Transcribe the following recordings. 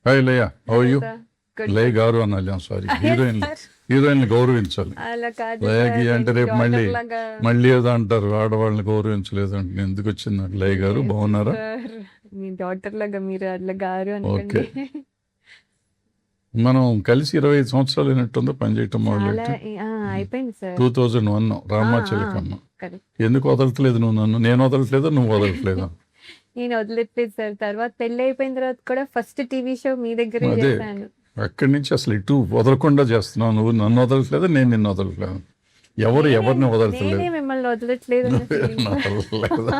Hi Leya, how you? Good Laya గారు అనాలి, sorry, heroine గౌరవించాలి. అలా కాదు లయకి సార్, అంటే నేను రేపు డాటర్ లాగా. మళ్ళీ ఏదో అంటారు, ఆడవాళ్ళని గౌరవించలేదు అంటే ఎందుకు వచ్చింది నాకు. లయ గారు లేదు బాగున్నారా? సార్, మీ డాటర్ లాగా మీరు అట్లా గారు ఓకే, అనకండి. మనం కలిసి 25 సంవత్సరాలు అయినట్టుందో పనిచేయటం చాలా మొదలెట్టి. అయిపోయింది సార్. 2001 రామాచిలకమ్మ. కరెక్ట్. ఎందుకు వదలట్లేదు నువ్వు నన్ను? నేను వదలట్లేదు, నువ్వు వదలట్లేదు. నేను వదిలేట్లేదు సార్. తర్వాత పెళ్లి అయిపోయిన తర్వాత కూడా ఫస్ట్ టీవీ షో మీ దగ్గరే అదే, చేశాను. అక్కడి నుంచి అసలు ఇటు వదలకుండా చేస్తున్నావు. నువ్వు నన్ను వదలట్లేదు, నేను నిన్ను వదలట్లేదు. ఎవరిని వదలట్లేదు. నేనే మిమ్మల్ని వదలట్లేదు అన్న feeling. వదలట్లేదు.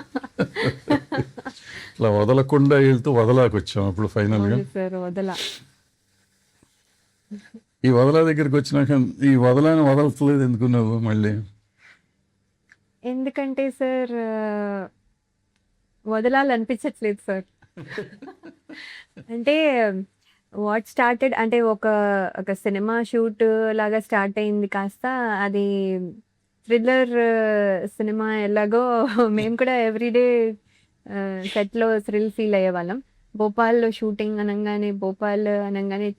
ఇట్లా వదలకుండా వెళ్తూ వదలాకొచ్చాం ఇప్పుడు ఫైనల్ గా. అవును సార్, వదల. ఈ వదలా దగ్గరికి వచ్చినాక ఈ వదలని వదలట్లేదు ఎందుకు నువ్వు మళ్ళీ? ఎందుకంటే సార్, వదలాలనిపించట్లేదు సార్. అంటే వాట్ స్టార్టెడ్ అంటే ఒక ఒక సినిమా షూట్ లాగా స్టార్ట్ అయింది, కాస్త అది థ్రిల్లర్ సినిమా ఎలాగో మేము కూడా ఎవ్రీడే సెట్లో థ్రిల్ ఫీల్ అయ్యేవాళ్ళం. భోపాల్లో షూటింగ్ అనగానే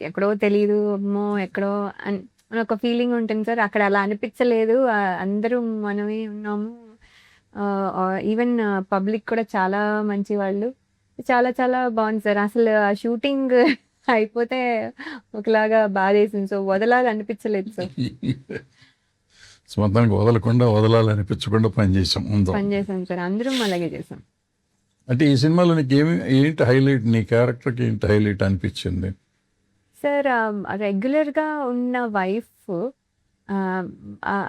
ఎక్కడో తెలియదు, అమ్మో ఎక్కడో అని అని ఒక ఫీలింగ్ ఉంటుంది సార్. అక్కడ అలా అనిపించలేదు. అందరూ మనమే ఉన్నాము. ఈవెన్ పబ్లిక్ కూడా చాలా మంచి వాళ్ళు. చాలా చాలా బాగుంది సార్. అసలు ఆ షూటింగ్ అయిపోతే ఒకలాగా బాధేసింది. సో వదలాలనిపించలేదు సార్. మొత్తానికి వదలకుండా వదలాలనిపించకుండా పనిచేసాం ముందు. పనిచేసాం సార్, అందరం అలాగే చేసాం. అంటే ఈ సినిమాలో నీకు ఏంటి హైలైట్, నీ క్యారెక్టర్కి ఏంటి హైలైట్ అనిపించింది? సార్, రెగ్యులర్గా ఉన్న వైఫ్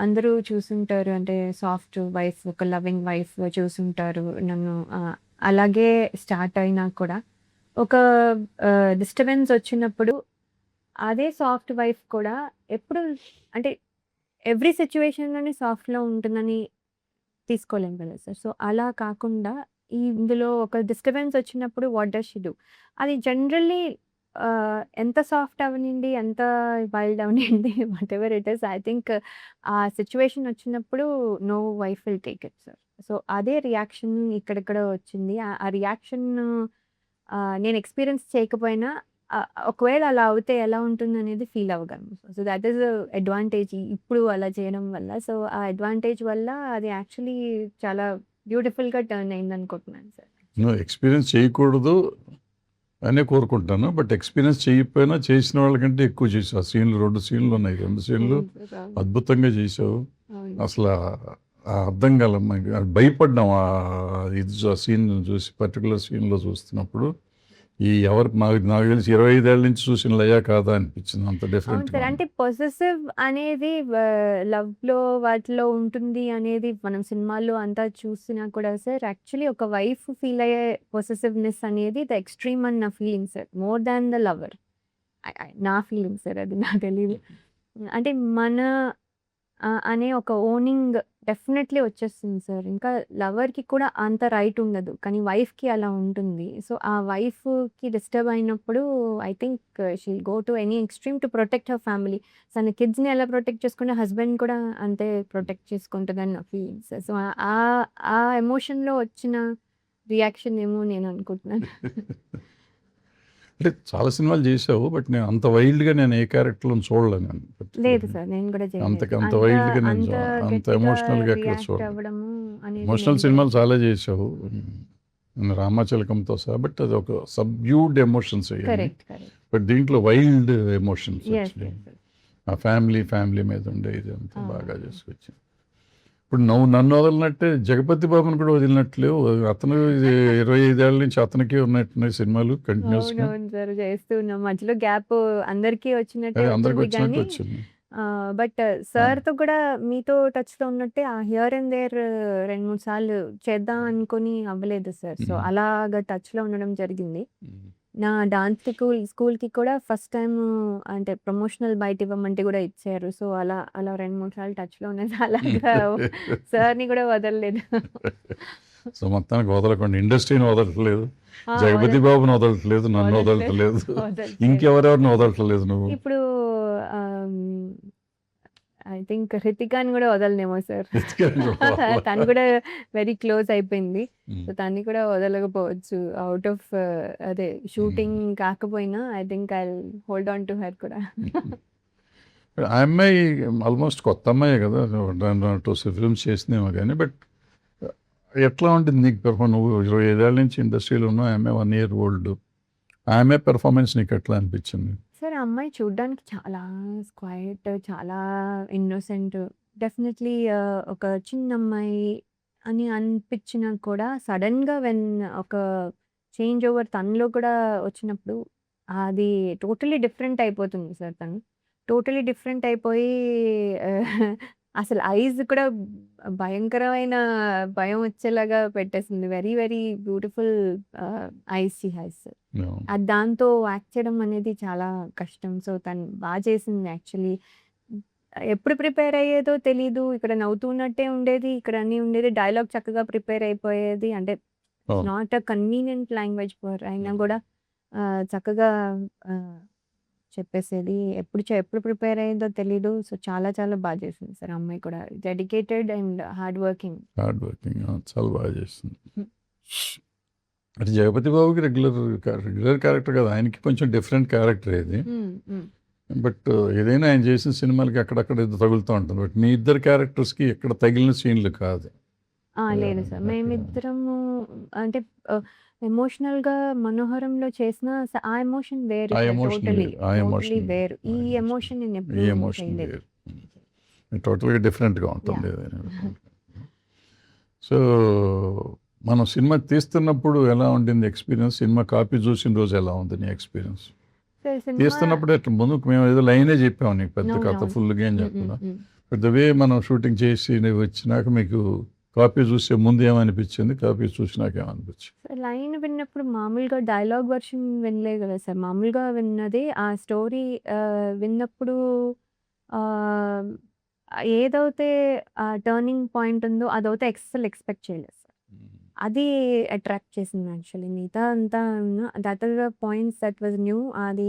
అందరూ చూసుంటారు. అంటే సాఫ్ట్ వైఫ్, ఒక లవింగ్ వైఫ్ చూసుంటారు నన్ను. అలాగే స్టార్ట్ అయినా కూడా ఒక డిస్టర్బెన్స్ వచ్చినప్పుడు అదే సాఫ్ట్ వైఫ్ కూడా ఎప్పుడు అంటే ఎవ్రీ సిచ్యువేషన్లోనే సాఫ్ట్లో ఉంటుందని తీసుకోలేం కదా సార్. సో అలా కాకుండా ఇందులో ఒక డిస్టర్బెన్స్ వచ్చినప్పుడు వాట్ డస్ షీ డూ, అది జనరల్లీ ఎంత సాఫ్ట్ అవనివ్వండి, ఎంత వైల్డ్ అవనివ్వండి, whatever it is, I think ఆ సిచ్యువేషన్ వచ్చినప్పుడు no wife will take it sir. So అదే రియాక్షన్ ఇక్కడిక్కడ వచ్చింది. ఆ రియాక్షన్ నేను ఎక్స్పీరియన్స్ చేయకపోయినా ఒకవేళ అలా అవుతే ఎలా ఉంటుంది అనేది ఫీల్ అవ్వగలను. సో దట్ ఈస్ అడ్వాంటేజ్ ఇప్పుడు అలా చేయడం వల్ల. సో ఆ అడ్వాంటేజ్ వల్ల అది యాక్చువల్లీ చాలా బ్యూటిఫుల్గా టర్న్ అయింది అనుకుంటున్నాను సార్. నువ్వు ఎక్స్పీరియన్స్ చేయకూడదు అనే కోరుకుంటాను, బట్ ఎక్స్పీరియన్స్ చేయకపోయినా చేసిన వాళ్ళకంటే ఎక్కువ చేసావు. ఆ సీన్లు 2 సీన్లు ఉన్నాయి, 2 సీన్లు అద్భుతంగా చేసావు. అసలు అర్థం కాల, భయపడ్డాం ఇది ఆ సీన్ చూసి, పర్టికులర్ సీన్లో చూస్తున్నప్పుడు. నాకు తెలిసి 25 ఏళ్ళ నుంచి చూసిన లయా కాదా అనిపించింది, అంత డిఫరెంట్. అంటే పొసెసివ్ అనేది లవ్ లో వాటిలో ఉంటుంది అనేది మనం సినిమాల్లో అంతా చూసినా కూడా సార్, యాక్చువల్లీ ఒక వైఫ్ ఫీల్ అయ్యే పొసెసివ్నెస్ అనేది ద ఎక్స్ట్రీమ్ అని నా feeling sir, more than the lover. నా ఫీలింగ్ సార్, అది నాకు తెలియదు. అంటే మన అనే ఒక ఓనింగ్ డెఫినెట్లీ వచ్చేస్తుంది సార్. ఇంకా లవర్కి కూడా అంత రైట్ ఉండదు, కానీ వైఫ్కి అలా ఉంటుంది. సో ఆ వైఫ్కి డిస్టర్బ్ అయినప్పుడు I think she'll go to any extreme to protect her family. తన కిడ్స్ని ఎలా ప్రొటెక్ట్ చేసుకుంటే హస్బెండ్ కూడా అంతే ప్రొటెక్ట్ చేసుకుంటుందని నా ఫీలింగ్ సార్. సో ఆ ఎమోషన్లో వచ్చిన రియాక్షన్ ఏమో నేను అనుకుంటున్నాను. అంటే చాలా సినిమాలు చేసావు, బట్ నేను అంత వైల్డ్గా నేను ఏ క్యారెక్టర్లో చూడలేను. లేదు సార్, నేను కూడా అంత వైల్డ్గా నేను అంత ఎమోషనల్గా ఎక్కడ చూడలేదు. ఎమోషనల్ సినిమాలు చాలా చేసావు రామాచిలకంతో సహా, బట్ అది ఒక సబ్డ్యూడ్ ఎమోషన్స్ అయ్యాయి. బట్ దీంట్లో వైల్డ్ ఎమోషన్స్ ఆ ఫ్యామిలీ మీద ఉండే ఇది అంతా బాగా చేసుకొచ్చింది. ఇప్పుడు నువ్వు నన్ను వదలనట్టే జగపతి బాబుని కూడా వదిలినట్లేవు. అతను 25 ఏళ్ళ నుంచి అతనికి ఉన్నట్టున్నాయి సినిమాలు కంటిన్యూస్ గా. చేస్తూ ఉన్నాం, మధ్యలో గ్యాప్ అందరికీ అందరికి వచ్చినట్టు వచ్చింది. బట్ సార్ తో కూడా మీతో టచ్ లో ఉన్నట్టే ఆ హియర్ అండ్ దేర్ 2-3 సార్లు చేద్దాం అనుకుని అవ్వలేదు సార్. సో అలాగా టచ్ లో ఉండడం జరిగింది. నా డాన్స్ స్కూల్కి కూడా ఫస్ట్ టైం అంటే ప్రమోషనల్ బయట ఇవ్వమంటే కూడా ఇచ్చారు. సో అలా 2-3 సార్లు టచ్ లో ఉన్నది. అలాగా సార్ని కూడా వదలలేదు. సో మొత్తానికి వదలకుండా ఇండస్ట్రీని వదలట్లేదు, జగపతి బాబుని వదలట్లేదు, నన్ను వదలట్లేదు, ఇంకెవరెవరిని వదలట్లేదు నువ్వు. ఇప్పుడు ఐ థింక్ హృతికాని కూడా వదలనేమో సార్. హృతికాని కూడా వదలరా? తను కూడా వెరీ క్లోజ్ అయిపోయింది. ఉమ్, సో తన్ని కూడా వదలకపోవచ్చు. అవుట్ ఆఫ్ అదే షూటింగ్ కాకపోయినా I think I hold on to her కూడా. ఆ అమ్మాయి ఆల్మోస్ట్ కొత్త అమ్మాయే కదా, 2 ఫిల్మ్స్ చేసినేమో కానీ, బట్ ఎట్లా ఉంటుంది నీకు పెర్ఫార్మ్? నువ్వు 25 ఏళ్ళ నుంచి ఇండస్ట్రీలో ఉన్నావు, ఆ అమ్మాయి 1 year old. ఆ అమ్మాయి పెర్ఫార్మెన్స్ నీకు ఎట్లా అనిపించింది? సార్ ఆ అమ్మాయి చూడ్డానికి చాలా క్వైట్, చాలా ఇన్నోసెంట్. డెఫినెట్లీ ఒక చిన్న అమ్మాయి అని అనిపించినా కూడా సడన్‌గా ఒక చేంజ్ ఓవర్ తనలో కూడా వచ్చినప్పుడు అది టోటలీ డిఫరెంట్ అయిపోతుంది సార్ తను. టోటలీ డిఫరెంట్ అయిపోయి అసలు ఐస్ కూడా భయంకరమైన భయం వచ్చేలాగా పెట్టేసింది. Very very beautiful eyes she has. No. అది దాంతో యాక్ట్ చేయడం అనేది చాలా కష్టం. సో తను చేసింది యాక్చువల్లీ. ఎప్పుడు ప్రిపేర్ అయ్యేదో తెలీదు. ఇక్కడ నవ్వుతున్నట్టే ఉండేది. ఇక్కడ అన్నీ ఉండేది. డైలాగ్ చక్కగా ప్రిపేర్ అయిపోయేది. అంటే అవును. Not a convenient language for అయినా కూడా చక్కగా చెప్పేసేది. ఎప్పుడు ప్రిపేర్ అయ్యేదో తెలీదు. సో చాలా చాలా బాగా చేసింది సార్ ఆ అమ్మాయి కూడా. Dedicated and hard working. Hard working, చాలా బాగా చేస్తుంది. అంటే జగపతి బాబుకి రెగ్యులర్ క్యారెక్టర్ కదా, ఆయనకి కొంచెం డిఫరెంట్ క్యారెక్టర్ ఇది. బట్ ఏదైనా ఆయన చేసిన సినిమాలకి అక్కడక్కడ ఏదో తగులుతూ ఉంటుంది. బట్ మీ ఇద్దరు క్యారెక్టర్స్కి ఎక్కడ తగిలిన సీన్లు కాదు. లేదు సార్. మేమిద్దరము అంటే ఎమోషనల్‌గా 'మనోహరంలో' చేసిన ఆ ఎమోషన్ వేరు ఆ సార్. ఎమోషన్ టోటలీ, వేరు, ఆ టోటలీ ఎమోషన్ వేరు. ఈ ఎమోషన్ నేను ఈ ఎప్పుడూ ఎమోషన్ చేయలేదు. వేరు, టోటల్గా డిఫరెంట్గా ఉంటుంది యాహ్! ఏదైనా. సో మనం సినిమా తీస్తున్నప్పుడు ఎలా ఉండింది ఎక్స్పీరియన్స్? సినిమా కాపీ చూసిన రోజు ఎలా ఉంది నీ ఎక్స్పీరియన్స్? సార్ సినిమా తీస్తున్నప్పుడు ఎట్లా ముందు మేము ఏదో లైనే చెప్పాము నీకు, పెద్ద కథ అవునవును. ఫుల్గా ఏం హ్మ్. చెప్పకుండా, హ్మ్. బట్ ద వే మనం షూటింగ్ చేసి నువ్వు వచ్చినాక మీకు కాపీ చూసే ముందు ఏమనిపించింది, కాపీ చూసినాక ఏమనిపించింది? సార్ లైన్ విన్నప్పుడు మామూలుగా డైలాగ్ వర్షన్ వినలేదు కదా సార్. మామూలుగా విన్నది ఆ స్టోరీ విన్నప్పుడు ఆహ్, ఏదైతే టర్నింగ్ పాయింట్ ఉందో అదైతే అస్సలు ఎక్స్‌పెక్ట్ చేయలేదు సార్. అది అట్రాక్ట్ చేసింది యాక్చువల్లీ. మిగతా అంతా that are the points that was new. అది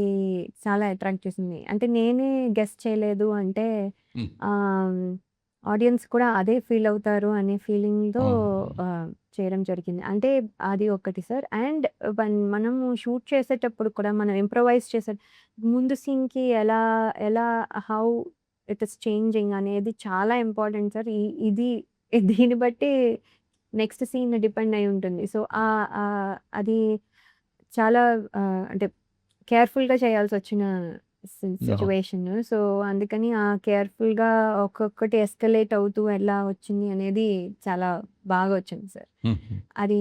చాలా అట్రాక్ట్ చేసింది. అంటే నేనే గెస్ చేయలేదు అంటే Hmm. ఆడియన్స్ కూడా అదే ఫీల్ అవుతారు అనే ఫీలింగ్‌తో అవును. చేయడం జరిగింది. అంటే అది ఒకటి సార్. అండ్ మనము షూట్ చేసేటప్పుడు కూడా మనం ఇంప్రొవైజ్ ముందు సీన్‌కి ఎలా ఎలా హౌ ఇట్ ఈస్ చేంజింగ్ అనేది చాలా ఇంపార్టెంట్ సార్. ఇది దీన్ని బట్టి నెక్స్ట్ సీన్ డిపెండ్ అయి ఉంటుంది. సో, అది చాలా అంటే కేర్‌ఫుల్‌గా చేయాల్సొచ్చిన అవును. సిట్యుయేషన్. సో, అందుకని కేర్‌ఫుల్‌గా ఒక్కొక్కటి ఎస్కలేట్ అవుతూ ఎలా వచ్చింది అనేది చాలా బాగా వచ్చింది సార్. Mhm. అది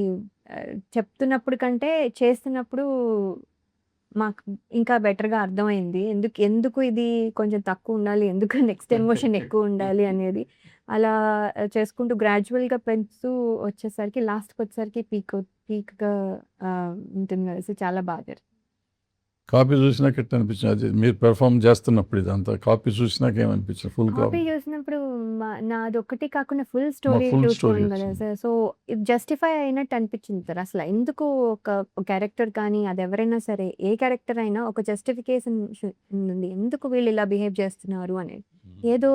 చెప్తున్నప్పుడు కంటే చేస్తున్నప్పుడు మాకు ఇంకా బెటర్‌గా అర్థమైంది. ఎందుకు ఇది కొంచెం తక్కువుండాలి, ఎందుకు నెక్స్ట్ ఎమోషన్ ఎక్కువుండాలి అనేది. అలా చేసుకుంటూ గ్రాడ్యువల్‌గా పెంచుతూ వచ్చేసరికి లాస్ట్‌కొచ్చేసరికి పీక్‌గా ఉంటుంది కదా! సో, చాలా బాగా జరిగింది. కాపీ చూసినాక ఎట్లా అనిపించింది? అది మీరు పెర్ఫార్మ్ చేస్తున్నప్పుడు ఇదంతా కాపీ చూసినాక ఏమనిపించింది? ఫుల్ కాపీ కాపీ చూసినప్పుడు నాదొక్కటి కాకుండా ఫుల్ స్టోరీ ఫుల్ స్టోరీ చూసుకోవాలి కదా వచ్చింది. సార్. సో, ఇది జస్టిఫై అయినట్టు అనిపించింది సార్. అసలు ఎందుకు ఒక క్యారెక్టర్ కానీ అదెవరైనా సరే, ఏ క్యారెక్టర్ అయినా ఒక జస్టిఫికేషన్ ఉంది. ఎందుకు వీళ్ళు ఇలా బిహేవ్ చేస్తున్నారు అనేది. ఏదో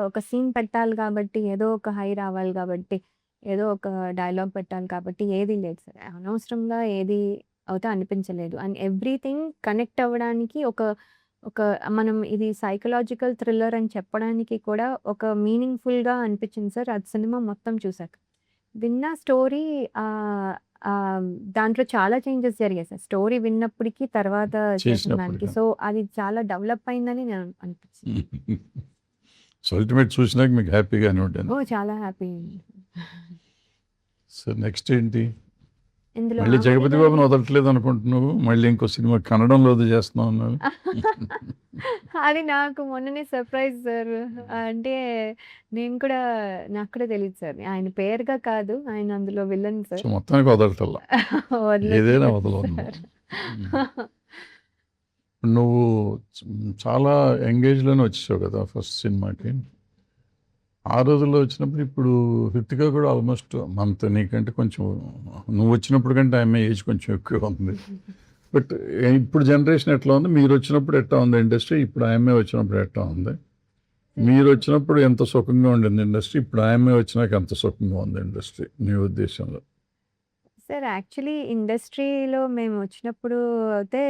ఒక సీన్ పెట్టాలి కాబట్టి, ఏదో ఒక హై రావాలి కాబట్టి, ఏదో ఒక డైలాగ్ పెట్టాలి కాబట్టి ఏది లేదు సార్. అనవసరంగా ఏది అయితే అనిపించలేదు. అండ్ ఎవ్రీథింగ్ కనెక్ట్ అవ్వడానికి ఒక ఒక మనం ఇది సైకలాజికల్ థ్రిల్లర్ అని చెప్పడానికి కూడా ఒక మీనింగ్‌ఫుల్‌గా అనిపించింది సార్. అది సినిమా మొత్తం చూసాక. విన్న స్టోరీ ఆహ్, ఆహ్, దాంట్లో చాలా చేంజెస్ జరిగాయి సార్. స్టోరీ విన్నప్పటికి, తర్వాత చేసిన చేసినప్పుడు దానికి. సో, అది చాలా డెవలప్ అయిందని నేను అనిపించింది. సో అల్టిమేట్ చూసినాక మీకు హ్యాపీగానే ఉంటుంది. ఓహ్! చాలా హ్యాపీ. సో నెక్స్ట్ ఏంటి? ఇందులో మళ్ళీ ఆమని జగపతి గారు బాబుని వదలట్లేదు అనుకుంటున్నావు, మళ్ళీ ఇంకో సినిమా కన్నడంలో చేస్తున్నావు అన్నావు. అది నాకు మొన్ననే సర్ప్రైజ్ సార్. అంటే నాకు కూడా తెలీదు సార్. ఆయన పేరుగా కాదు. ఆయన అందులో విలన్ సో సార్. మొత్తానికి వదలటల్లా, ఏదైనా వదలట్లేదు వదలవు నువ్వు. సార్. నువ్వు చాలా ఎంగేజ్లోనే వచ్చేసావు కదా ఫస్ట్ సినిమాకి. ఆ రోజుల్లో వచ్చినప్పుడు ఇప్పుడు హృతిక కూడా ఆల్మోస్ట్ అంత నీకంటే కొంచెం, నువ్వు వచ్చినప్పుడు కంటే ఆమె ఏజ్ కొంచెం ఎక్కువ ఉంది. బట్ ఇప్పుడు జనరేషన్ ఎట్లా ఉంది, మీరు వచ్చినప్పుడు ఎట్లా ఉంది ఇండస్ట్రీ, ఇప్పుడు ఆమె వచ్చినప్పుడు ఎట్లా ఉంది? మీరు వచ్చినప్పుడు ఎంత సుఖంగా ఉండింది ఇండస్ట్రీ, ఇప్పుడు ఆమె వచ్చినాక ఎంత సుఖంగా ఉంది ఇండస్ట్రీ మీ ఉద్దేశంలో? సార్ యాక్చువల్లీ ఇండస్ట్రీలో మేము వచ్చినప్పుడు అయితే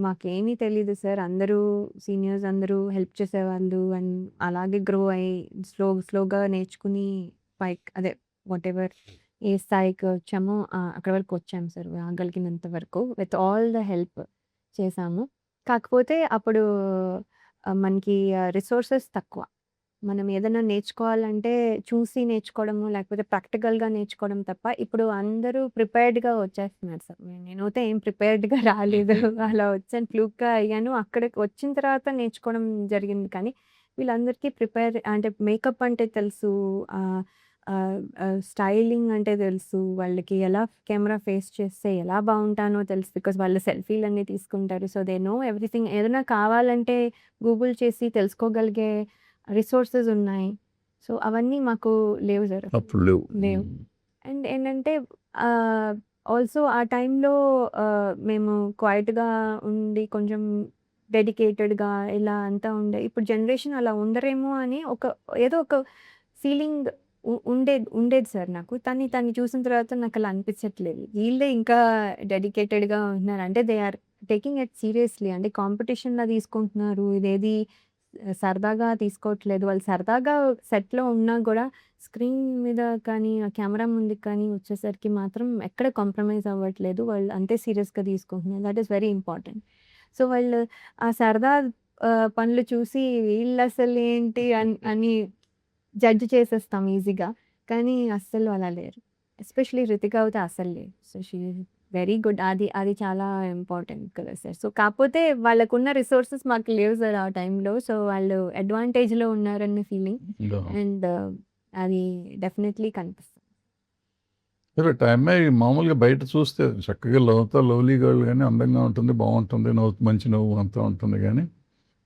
మాకేమీ తెలీదు సార్. అందరూ సీనియర్స్ అందరూ హెల్ప్ చేసేవాళ్ళు. అండ్ అలాగే గ్రో అయ్యి స్లోగా నేర్చుకుని అదే వాటెవర్ ఏ స్థాయికి వచ్చామో అక్కడి వరకు వచ్చాము సార్. రాగలిగినంత వరకు విత్ ఆల్ ద హెల్ప్ చేశాము. కాకపోతే అప్పుడు మనకి రిసోర్సెస్ తక్కువ. మనం ఏదైనా నేర్చుకోవాలంటే చూసి నేర్చుకోవడము, లేకపోతే ప్రాక్టికల్‌గా నేర్చుకోవడం తప్ప, ఇప్పుడు అందరూ ప్రిపేర్డ్‌గా వచ్చేస్తున్నారు సార్. నేనైతే ఏం ప్రిపేర్డ్‌గా రాలేదు. అలా వచ్చాను, ఫ్లూక్‌గా అయ్యాను. అక్కడికి వచ్చిన తర్వాత నేర్చుకోవడం జరిగింది. కానీ వీళ్ళందరికీ అంటే మేకప్ అంటే తెలుసు. ఆహ్, ఆహ్, స్టైలింగ్ అంటే తెలుసు. వాళ్ళకి ఎలా కెమెరా ఫేస్ చేస్తే ఎలా బాగుంటానో తెలుసు. బికాజ్ వాళ్ళు సెల్ఫీలన్నీ తీసుకుంటారు. So, they know everything. ఏదైనా కావాలంటే గూగుల్ చేసి తెలుసుకోగలిగే రిసోర్సెస్ ఉన్నాయి. సో, అవన్నీ మాకు లేవు సార్. అప్పుడు లేవు. లేవు. అండ్ ఏంటంటే ఆల్సో ఆ టైంలో మేము క్వైట్‌గా ఉండి కొంచెం డెడికేటెడ్‌గా ఇలా అంతా ఇప్పుడు జనరేషన్ అలా ఉండరేమో అని ఏదో ఒక ఫీలింగ్ ఉండేది సార్ నాకు. తన్ని చూసిన తర్వాత నాకు అలా అనిపించట్లేదు. వీళ్ళే ఇంకా డెడికేటెడ్‌గా ఉంటున్నారు. అంటే they are taking it seriously. అంటే కాంపిటీషన్‌లా తీసుకుంటున్నారు. ఇదేది సరదాగా తీసుకోవట్లేదు. వాళ్ళు సరదాగా సెట్‌లో ఉన్నా గూడా స్క్రీన్ మీద కానీ, ఆ కెమెరా ముందుకు కానీ వచ్చేసరికి మాత్రం ఎక్కడ కాంప్రమైజ్ అవ్వట్లేదు. వాళ్ళు అంతే సీరియస్‌గా తీసుకుంటున్నారు. That is very important. So, వాళ్ళు ఆ సరదా పనులు చూసి వీళ్ళసలేంటి అని జడ్జ్ చేసేస్తాం ఈజీగా. కానీ అస్సలు అలా లేరు. ఎస్పెషల్లీ రితిక అయితే అస్సలు లేదు. So, she is very good. అది చాలా ఇంపార్టెంట్ కదా సార్. సో, కాకపోతే వాళ్ళకున్న రిసోర్సెస్ మాకు లేవు సార్ ఆ టైంలో. సో, వాళ్ళు అడ్వాంటేజ్‌లో ఉన్నారన్న ఫీలింగ్. అండ్ అది డెఫినెట్‌లీ కనిపిస్తుంది. బట్ ఆ అమ్మాయి మామూలుగా బయట చూస్తే చక్కగా లవ్లీ గర్ల్ గాని, అందంగా ఉంటుంది, బాగుంటుంది, మంచి నవ్వు అంతా ఉంటుంది గానీ,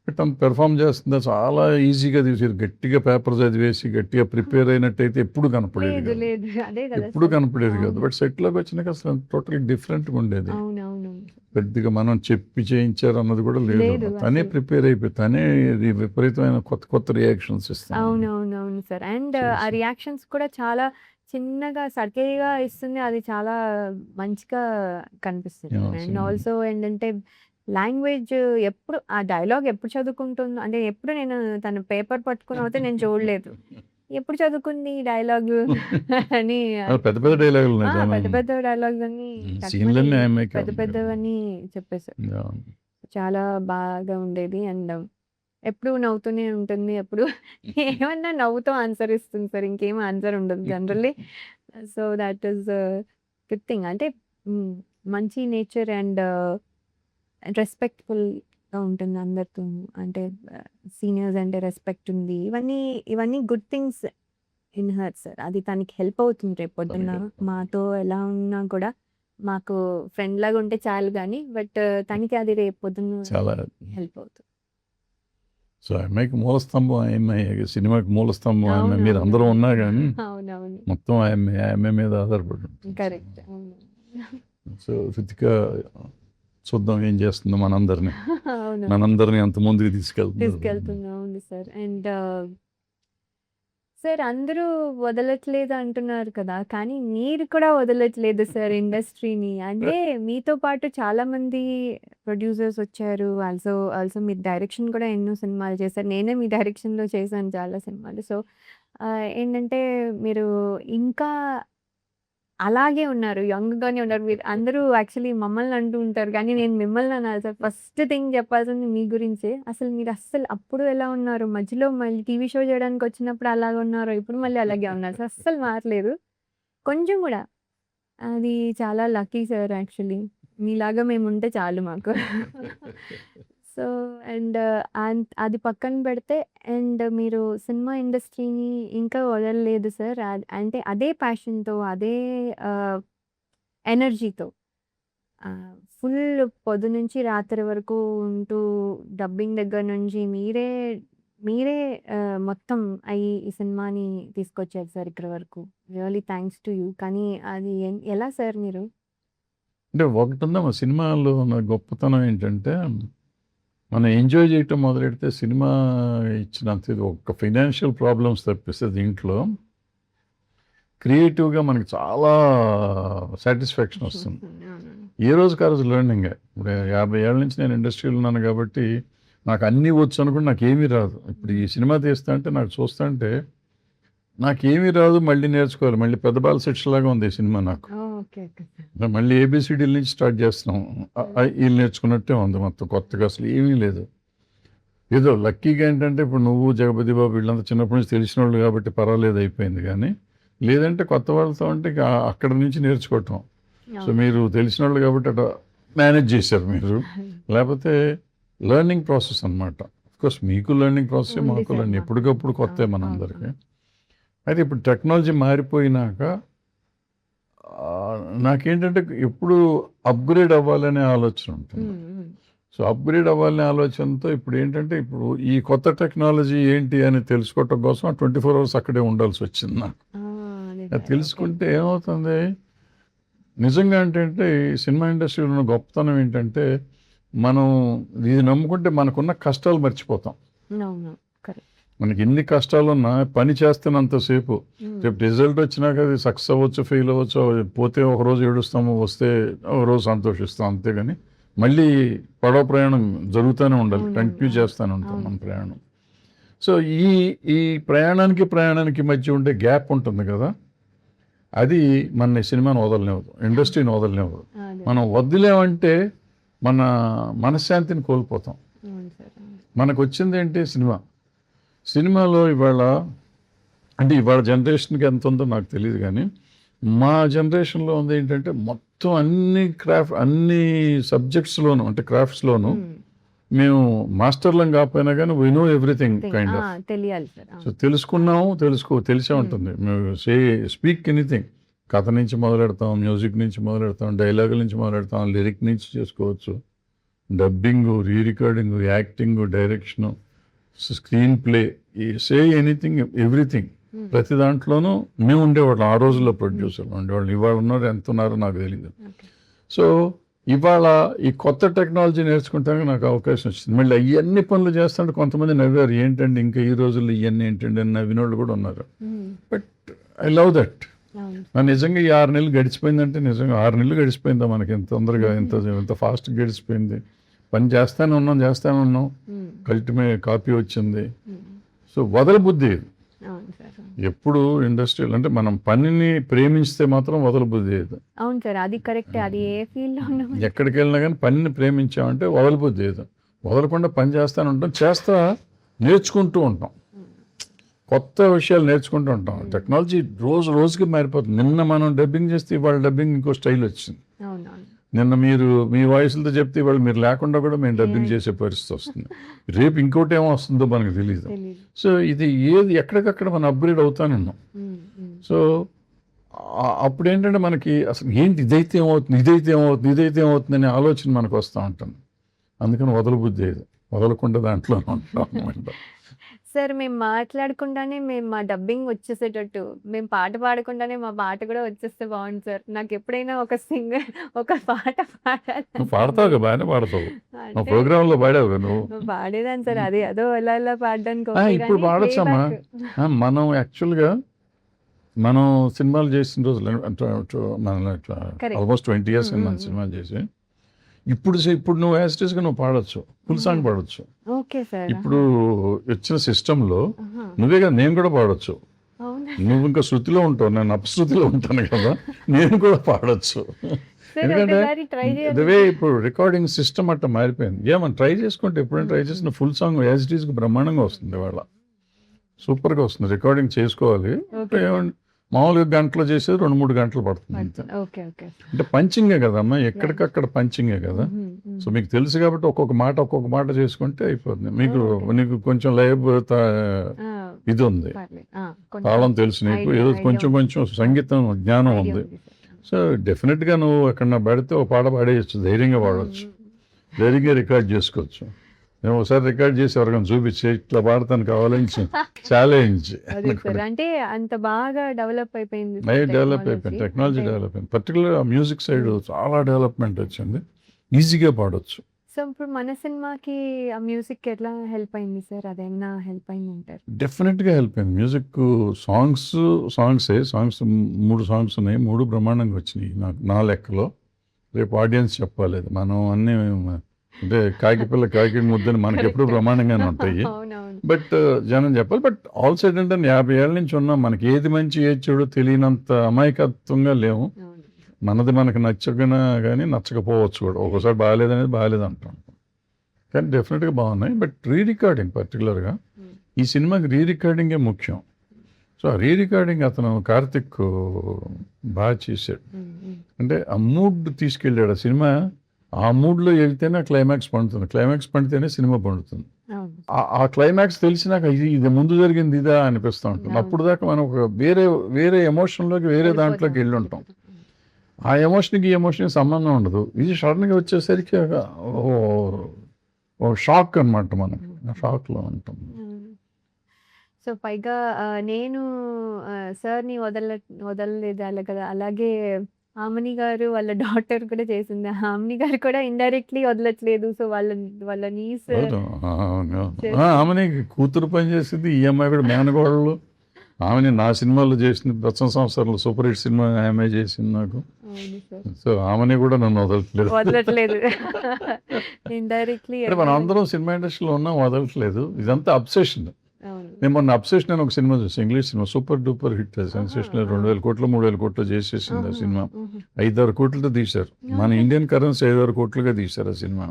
బట్ అంత పెర్ఫార్మ్ చేస్తుందా చాలా ఈజీగా తీసారు. గట్టిగా పేపర్ చదివేసి, గట్టిగా ప్రిపేర్ అయినట్టయితే ఎప్పుడు కనపడేది కాదు. లేదు. అదే కదా ఎప్పుడు సార్. కనపడేది కాదు. అవును. బట్ సెట్‌లోకి వచ్చినాక అసలు టోటల్ డిఫరెంట్‌గా ఉండేది. అవునవును. పెద్దగా మనం చెప్పి చేయించారు అన్నది కూడా లేదు. లేదు తనే అసలు. ప్రిపేర్ అయిపోయి, తనే విపరీతమైన కొత్త రియాక్షన్స్ ఇస్తా ఉంది. అవునవునవును సార్. అండ్ ఆ చేసి. రియాక్షన్స్ కూడా చాలా చిన్నగా, సటిల్‌గా ఇస్తుంది. అది చాలా మంచిగా కనిపిస్తుంది. యాహ్! And cinema. ఆల్సో ఏంటంటే లాంగ్వేజ్ ఎప్పుడు ఆ డైలాగ్ ఎప్పుడు చదువుకుంటుందో అంటే ఎప్పుడు నేను తను పేపర్ పట్టుకొని అయితే నేను చూడలేదు. ఎప్పుడు చదువుకుంది ఈ డైలాగు అని పెద్ద పెద్ద డైలాగులు ఉన్నాయి చాలా. పెద్ద పెద్ద డైలాగ్స్ అన్నీ టక్మని సీన్‌లన్నీ ఆ అమ్మాయికే పెద్ద ఉన్నాయి. పెద్దవన్నీ చెప్పేసారు. యాహ్! చాలా బాగా ఉండేది. అండ్ ఎప్పుడు నవ్వుతూనే ఉంటుంది. ఎప్పుడు ఏమన్నా నవ్వుతూ ఆన్సర్ ఇస్తుంది సార్. ఇంకేం ఆన్సర్ ఉండదు generally. So, that is good thing. అంటే హ్మ్. మంచి నేచర్ అండ్ రెస్పెక్ట్‌ఫుల్‌గా ఉంటుంది అందరితోను. అంటే సీనియర్స్ అంటే రెస్పెక్ట్ ఉంది. ఇవన్నీ good things in her sir. అది తనకి హెల్ప్ అవుతుంది రేపొద్దున్న. మాతో ఎలా ఉన్నా కూడా మాకు ఫ్రెండ్‌లాగా ఉంటే చాలు గానీ, బట్ తనకి అది రేపొద్దున్న చాలా. హెల్ప్ అవుతుంది. సో, ఆ అమ్మాయికి మూలస్తంభం ఆ అమ్మాయే. సినిమాకి మూలస్తంభం ఆ అమ్మాయి. మీరు అందరూ అవునవునవును. ఉన్నా గానీ, అవునవును. మొత్తం ఆ అమ్మాయి మీద ఆధారపడి ఉంటుంది. కరెక్ట్. అవును. సో, రితిక చూద్దాం ఏం చేస్తుందో మనందరిని. అవును. మనందరిని అంత ముందుకు తీసుకెళ్తుందో. తీసుకెళ్తుంది. అవును సార్. అండ్ సార్ అందరూ వదలట్లేదు అంటున్నారు కదా! కానీ మీరు కూడా వదలట్లేదు సార్ ఇండస్ట్రీని. అంటే మీతో పాటు చాలామంది ప్రొడ్యూసర్స్ వచ్చారు. ఆల్సో మీరు డైరెక్షన్ కూడా ఎన్నో సినిమాలు చేశారు. నేనే మీ డైరెక్షన్‌లో చేశాను చాలా సినిమాలు. సో, ఏంటంటే మీరు ఇంకా అలాగే ఉన్నారు. యంగ్‌గానే ఉన్నారు. మీరు అందరూ యాక్చువల్లీ మమ్మల్ని అంటూ ఉంటారు. కానీ నేను మిమ్మల్ని అనాలి సార్. ఫస్ట్ థింగ్ చెప్పాల్సింది మీ గురించే. అసలు మీరు అప్పుడు ఎలా ఉన్నారు? మధ్యలో మళ్ళీ టీవీ షో చేయడానికొచ్చినప్పుడు అలాగే ఉన్నారు. ఇప్పుడు మళ్ళీ అలాగే ఉన్నారు సార్. అస్సలు మారలేదు. కొంచెం గూడా. అది చాలా లక్కీ సార్ యాక్చువల్లీ. మీలాగా మేముంటే చాలు మాకు. సో, అండ్ అది పక్కన పెడితే అండ్ మీరు సినిమా ఇండస్ట్రీని ఇంకా వదలలేదు సార్. అంటే అదే ప్యాషన్‌తో, అదే ఆహ్, ఎనర్జీతో ఫుల్ పొద్దునుంచి రాత్రి వరకు ఉంటూ డబ్బింగ్ దగ్గర నుంచి మీరే మొత్తం ఈ సినిమాని తీసుకొచ్చారు సార్ ఇక్కడి వరకు. Really thanks to you. కానీ అది ఎలా సార్ మీరు? అంటే ఒకటుందమ్మా సినిమాలో ఉన్న గొప్పతనం ఏంటంటే, మనం ఎంజాయ్ చేయటం మొదలెడితే సినిమా ఇచ్చినంత ఇది ఒక్క ఫైనాన్షియల్ ప్రాబ్లమ్స్ తప్పిస్తే దీంట్లో క్రియేటివ్గా మనకి చాలా సాటిస్ఫాక్షన్ వస్తుంది. ఏ రోజుకి ఆ రోజు లెర్నింగ్. ఇప్పుడు 50 ఏళ్ళ నుంచి నేను ఇండస్ట్రీలో ఉన్నాను కాబట్టి నాకు అన్నీ వచ్చు అనుకుంటే నాకు ఏమీ రాదు. ఇప్పుడు ఈ సినిమా తీస్తా అంటే నాకు చూస్తా అంటే నాకేమీ రాదు, మళ్ళీ నేర్చుకోవాలి. మళ్ళీ పెద్ద బాల శిక్ష లాగా ఉంది ఈ సినిమా నాకు. Okay okay sir. మళ్ళీ ఏబిసిడీల నుంచి స్టార్ట్ చేస్తున్నాం. వీళ్ళు నేర్చుకున్నట్టే ఉంది మొత్తం, కొత్తగా అసలు ఏమీ లేదు. ఏదో లక్కీగా ఏంటంటే ఇప్పుడు నువ్వు జగపతి బాబు వీళ్ళంతా చిన్నప్పటి నుంచి తెలిసిన వాళ్ళు కాబట్టి పర్వాలేదు అయిపోయింది. కానీ లేదంటే కొత్త వాళ్ళతో అంటే ఇక అక్కడ నుంచి నేర్చుకోవటం. సో మీరు తెలిసిన వాళ్ళు కాబట్టి అట్లా మేనేజ్ చేశారు మీరు. లేకపోతే లెర్నింగ్ ప్రాసెస్ అనమాట. కోర్స్ మీకు లెర్నింగ్ ప్రాసెస్, ఉంది మాకు సార్ లెర్నింగ్ మాకు. ఎప్పటికప్పుడు కొత్త మనందరికీ. అవును. అయితే ఇప్పుడు టెక్నాలజీ మారిపోయినాక నాకేంటంటే ఎప్పుడు అప్గ్రేడ్ అవ్వాలనే ఆలోచన ఉంటుంది. సో అప్గ్రేడ్ అవ్వాలనే ఆలోచనతో ఇప్పుడు ఏంటంటే ఇప్పుడు ఈ కొత్త టెక్నాలజీ ఏంటి అని తెలుసుకోవటం కోసం 24 hours అక్కడే ఉండాల్సి వచ్చింది నాకు. అది తెలుసుకుంటే ఏమవుతుంది నిజంగా అంటే ఈ సినిమా ఇండస్ట్రీలో ఉన్న గొప్పతనం ఏంటంటే మనం ఇది నమ్ముకుంటే మనకున్న కష్టాలు మర్చిపోతాం. అవును కరెక్ట్. మనకి ఎన్ని కష్టాలు ఉన్నా పని చేస్తున్నంతసేపు రేపు రిజల్ట్ వచ్చినాక అది సక్సెస్ అవ్వచ్చు, ఫెయిల్ అవ్వచ్చు, పోతే ఒక రోజు ఏడుస్తాము, వస్తే ఒక రోజు సంతోషిస్తాం, అంతేగాని మళ్ళీ పడవ ప్రయాణం జరుగుతూనే ఉండాలి, కంటిన్యూ చేస్తూనే ఉంటాం మన ప్రయాణం. సో ఈ ప్రయాణానికి మధ్య ఉండే గ్యాప్ ఉంటుంది కదా, అది మన సినిమాను వదలనివ్వదు, ఇండస్ట్రీని వదలనివ్వదు. మనం వదిలేమంటే మన మనశ్శాంతిని కోల్పోతాం. మనకు వచ్చింది ఏంటి సినిమాలో ఇవాళ జనరేషన్కి ఎంత ఉందో నాకు తెలియదు, కానీ మా జనరేషన్లో ఉంది ఏంటంటే మొత్తం అన్ని సబ్జెక్ట్స్లోను అంటే క్రాఫ్ట్స్లోను మేము మాస్టర్లం కాకపోయినా కానీ we know everything kind of. తెలియాలి సార్. సో తెలిసే ఉంటుంది. మేము స్పీక్ ఎనీథింగ్, కథ నుంచి మొదలెడతాం, మ్యూజిక్ నుంచి మొదలెడతాం, డైలాగుల నుంచి మొదలెడతాం, లిరిక్ నుంచి చేసుకోవచ్చు, dubbing, re recording, acting, direction, screen play, anything everything. ప్రతి దాంట్లోనూ మేము ఉండేవాళ్ళం. ఆ రోజుల్లో ప్రొడ్యూసర్లు ఉండేవాళ్ళం. ఇవాళ ఉన్నారు, ఎంత ఉన్నారో నాకు తెలియదు. సో ఇవాళ ఈ కొత్త టెక్నాలజీ నేర్చుకుంటానికి నాకు అవకాశం వచ్చింది. మళ్ళీ ఇవన్నీ పనులు చేస్తుంటే కొంతమంది నవ్వారు, ఏంటండి ఇంకా ఈ రోజుల్లో ఇవన్నీ ఏంటండి అని నవ్వినోళ్ళు కూడా ఉన్నారు. But I love that. నిజంగా ఈ 6 నెలలు గడిచిపోయిందంటే నిజంగా 6 నెలలు గడిచిపోయిందా మనకి, ఎంత తొందరగా ఎంత ఫాస్ట్గా గడిచిపోయింది. పని చేస్తానే ఉన్నాం, కాపీ వచ్చింది. సో వదలబుద్ధి ఎప్పుడు ఇండస్ట్రియల్ అంటే మనం పనిని ప్రేమిస్తే మాత్రం వదలబుద్ధి. అవును సార్, అది కరెక్ట్. అది ఏ ఫీల్డ్ లో ఉన్నా ఎక్కడికి వెళ్ళినా కానీ పనిని ప్రేమించామంటే వదలబుద్ధి. వదలకుండా పని నేర్చుకుంటూ ఉంటాం, కొత్త విషయాలు నేర్చుకుంటూ ఉంటాం. టెక్నాలజీ రోజుకి మారిపోతుంది. నిన్న మనం డబ్బింగ్ చేస్తే ఇవాళ డబ్బింగ్ ఇంకో స్టైల్ వచ్చింది. నిన్న మీరు మీ వాయిస్లతో చెప్తే ఇవాళ మీరు లేకుండా కూడా మేము డబ్బింగ్ చేసే పరిస్థితి వస్తుంది. రేపు ఇంకోటి ఏమో వస్తుందో మనకు తెలియదు. సో ఇది ఎక్కడికక్కడ మనం అప్గ్రేడ్ అవుతానే ఉన్నాం. సో అప్పుడు ఏంటంటే మనకి అసలు ఏంటి ఇదైతే ఏమవుతుంది అనే ఆలోచన మనకు వస్తూ ఉంటుంది. అందుకని వదలబుద్ధి వదలకుండా దాంట్లో ఉంటాం. సార్ మేము మాట్లాడకుండానే మా డబ్బింగ్ వచ్చేసేటట్టు, మేము పాట పాడకుండానే మా పాట కూడా వచ్చేస్తే బాగుంది సార్. నాకు ఎప్పుడైనా ఒక పాట పాడాలి. పాడతావు, బాగానే పాడతావు, ప్రోగ్రామ్ లో పాడావు నువ్వు. పాడేదాన్ని సార్, అది అదో ఎలా పాడడానికి. ఇప్పుడు పాడొచ్చమ్మా. మనం యాక్చువల్గా మనం సినిమాలు చేసిన రోజులు ఆల్మోస్ట్ 20 years మనం సినిమాలు చేసి ఇప్పుడు నువ్వు యాస్టేజ్గా నువ్వు పాడొచ్చు, ఫుల్ సాంగ్ పాడొచ్చు. ఇప్పుడు వచ్చిన సిస్టంలో నువ్వే కదా, నేను కూడా పాడొచ్చు. నువ్వు ఇంకా శృతిలో ఉంటావు, నేను అపశృతిలో ఉంటాను కదా, నేను కూడా పాడొచ్చు. ఎందుకంటే ఇదే ఇప్పుడు రికార్డింగ్ సిస్టమ్ అట్లా మారిపోయింది. ఏమన్నా ట్రై చేసుకుంటే ఎప్పుడైనా ట్రై చేసిన ఫుల్ సాంగ్ యాజ్ ఇట్ ఈస్కి బ్రహ్మాండంగా వస్తుంది. వాళ్ళ సూపర్గా వస్తుంది. రికార్డింగ్ చేసుకోవాలి మామూలుగా గంటలో చేసేది 2-3 గంటలు పడుతుంది అంతే. అంటే పంచింగే కదమ్మా, ఎక్కడికక్కడ పంచింగే కదా. సో మీకు తెలుసు కాబట్టి ఒక్కొక్క మాట చేసుకుంటే అయిపోతుంది. నీకు కొంచెం లైవ్ ఇది ఉంది, తాళం తెలుసు, నీకు ఏదో కొంచెం సంగీతం జ్ఞానం ఉంది. సో డెఫినెట్గా నువ్వు ఎక్కడన్నా పడితే ఒక పాట పాడేయచ్చు, ధైర్యంగా పాడవచ్చు, ధైర్యంగా రికార్డ్ చేసుకోవచ్చు. నేను ఒకసారి రికార్డ్ చేసి ఎవరికైనా చూపించి ఇట్లా పాడతాను కావాలని ఛాలెంజ్. అంటే అంత బాగా డెవలప్ అయిపోయింది, టెక్నాలజీ డెవలప్ అయింది. పర్టికులర్ మ్యూజిక్ సైడ్ చాలా డెవలప్మెంట్ వచ్చింది. ఈజీగా పాడవచ్చు. సో ఇప్పుడు మన సినిమాకి ఆ మ్యూజిక్ ఎట్లా హెల్ప్ అయింది సార్? అదేమన్నా హెల్ప్ అయిందంటారా? డెఫినెట్‌గా హెల్ప్ అయింది. మ్యూజిక్ సాంగ్సే. సాంగ్స్ 3 సాంగ్స్ ఉన్నాయి. 3 బ్రహ్మాండంగా వచ్చినాయి నా లెక్కలో. రేపు ఆడియన్స్ చెప్పాలి అది. మనం అన్నీ అంటే కాకి పిల్ల కాకి ముద్దని మనకెప్పుడు కరెక్టే. బ్రహ్మాండంగానే ఉంటాయి. అవునవును. బట్ జనం చెప్పాలి. బట్ ఆల్ సైడ్ అంటే 50 ఏళ్ల నుంచి ఉన్నాం. మనకి ఏది మంచి ఏది చెడో తెలియనంత అమాయకత్వంగా లేము. అవును. మనది మనకు నచ్చకపోయినా గానీ నచ్చకపోవచ్చు కూడా. ఒక్కోసారి బాలేదనేది బాలేదంటాం. కానీ డెఫినెట్‌గా బాగున్నాయి. బట్ రికార్డింగ్ పర్టిక్యులర్‌గా హ్మ్. ఈ సినిమాకి రికార్డింగే ముఖ్యం. సో, ఆ రికార్డింగ్ అతను కార్తిక్ బాగా చేశాడు. హ్మ్. హ్మ్. అంటే ఆ మూడ్ తీసుకెళ్ళాడు. ఆ సినిమా ఆ మూడ్‌లో ఎళ్తేనే ఆ క్లైమాక్స్ పండుతుంది. క్లైమాక్స్ పండితేనే సినిమా పండుతుంది. అవును. ఆ క్లైమాక్స్ తెలిసినాక ఇది ముందు జరిగింది ఇదా అనిపిస్తా ఉంటుంది. అవును. అప్పటిదాకా మనం ఒక వేరే ఎమోషన్‌లోకి వేరే దాంట్లోకి వెళ్ళిపోతాం. ఎళ్ళుంటాం. ఆ ఎమోషన్‌కి, ఈ ఎమోషన్‌కి సంబంధం ఉండదు. ఇది సడెన్‌గా వచ్చేసరికి ఓ షాక్ అనమాట మనకి. ఆ షాక్‌లో ఉంటాం. హ్మ్. సో, పైగా నేను సార్‌ని వదలలేదు కదా! అలాగే హామిని గారు వాళ్ళ డాటర్ కూడా చేసింది. హామిని గారు కూడా ఇండైరెక్ట్‌లీ వదలట్లేదు. సో, వాళ్ళ నీస్ అవును. అవును. చేస్తుంది. ఆమెని కూతురు పని చేసింది. ఈ అమ్మాయి కూడా మేనకోడలు. ఆమెని నా సినిమాలో చేసింది. 'దర్శన సంవత్సరాలు' సూపర్ హిట్ సినిమా ఆమె చేసింది నాకు. అవును సార్. సో, ఆమెని కూడా నన్ను వదలట్లేదు. వదలట్లేదు. ఇండైరెక్ట్‌లీ అంటే మనం అందరం సినిమా ఇండస్ట్రీలో ఉన్నాం, వదలట్లేదు. ఇదంతా అబ్సెషన్. అవును. నేను మొన్న 'అబ్సెషన్' అని ఒక సినిమా చూసాను. English cinema. Super duper hit అది. ఆహా! సెన్సేషనల్ ఆ! 2000 కోట్లు, 3000 కోట్లు చేసేసింది ఆ ఆహా! సినిమా. హుహు. 5, 6 కోట్లతో తీశారు. మన ఆహా! ఇండియన్ కరెన్సీ 5, 6 కోట్లుగా తీశారు ఆ సినిమా.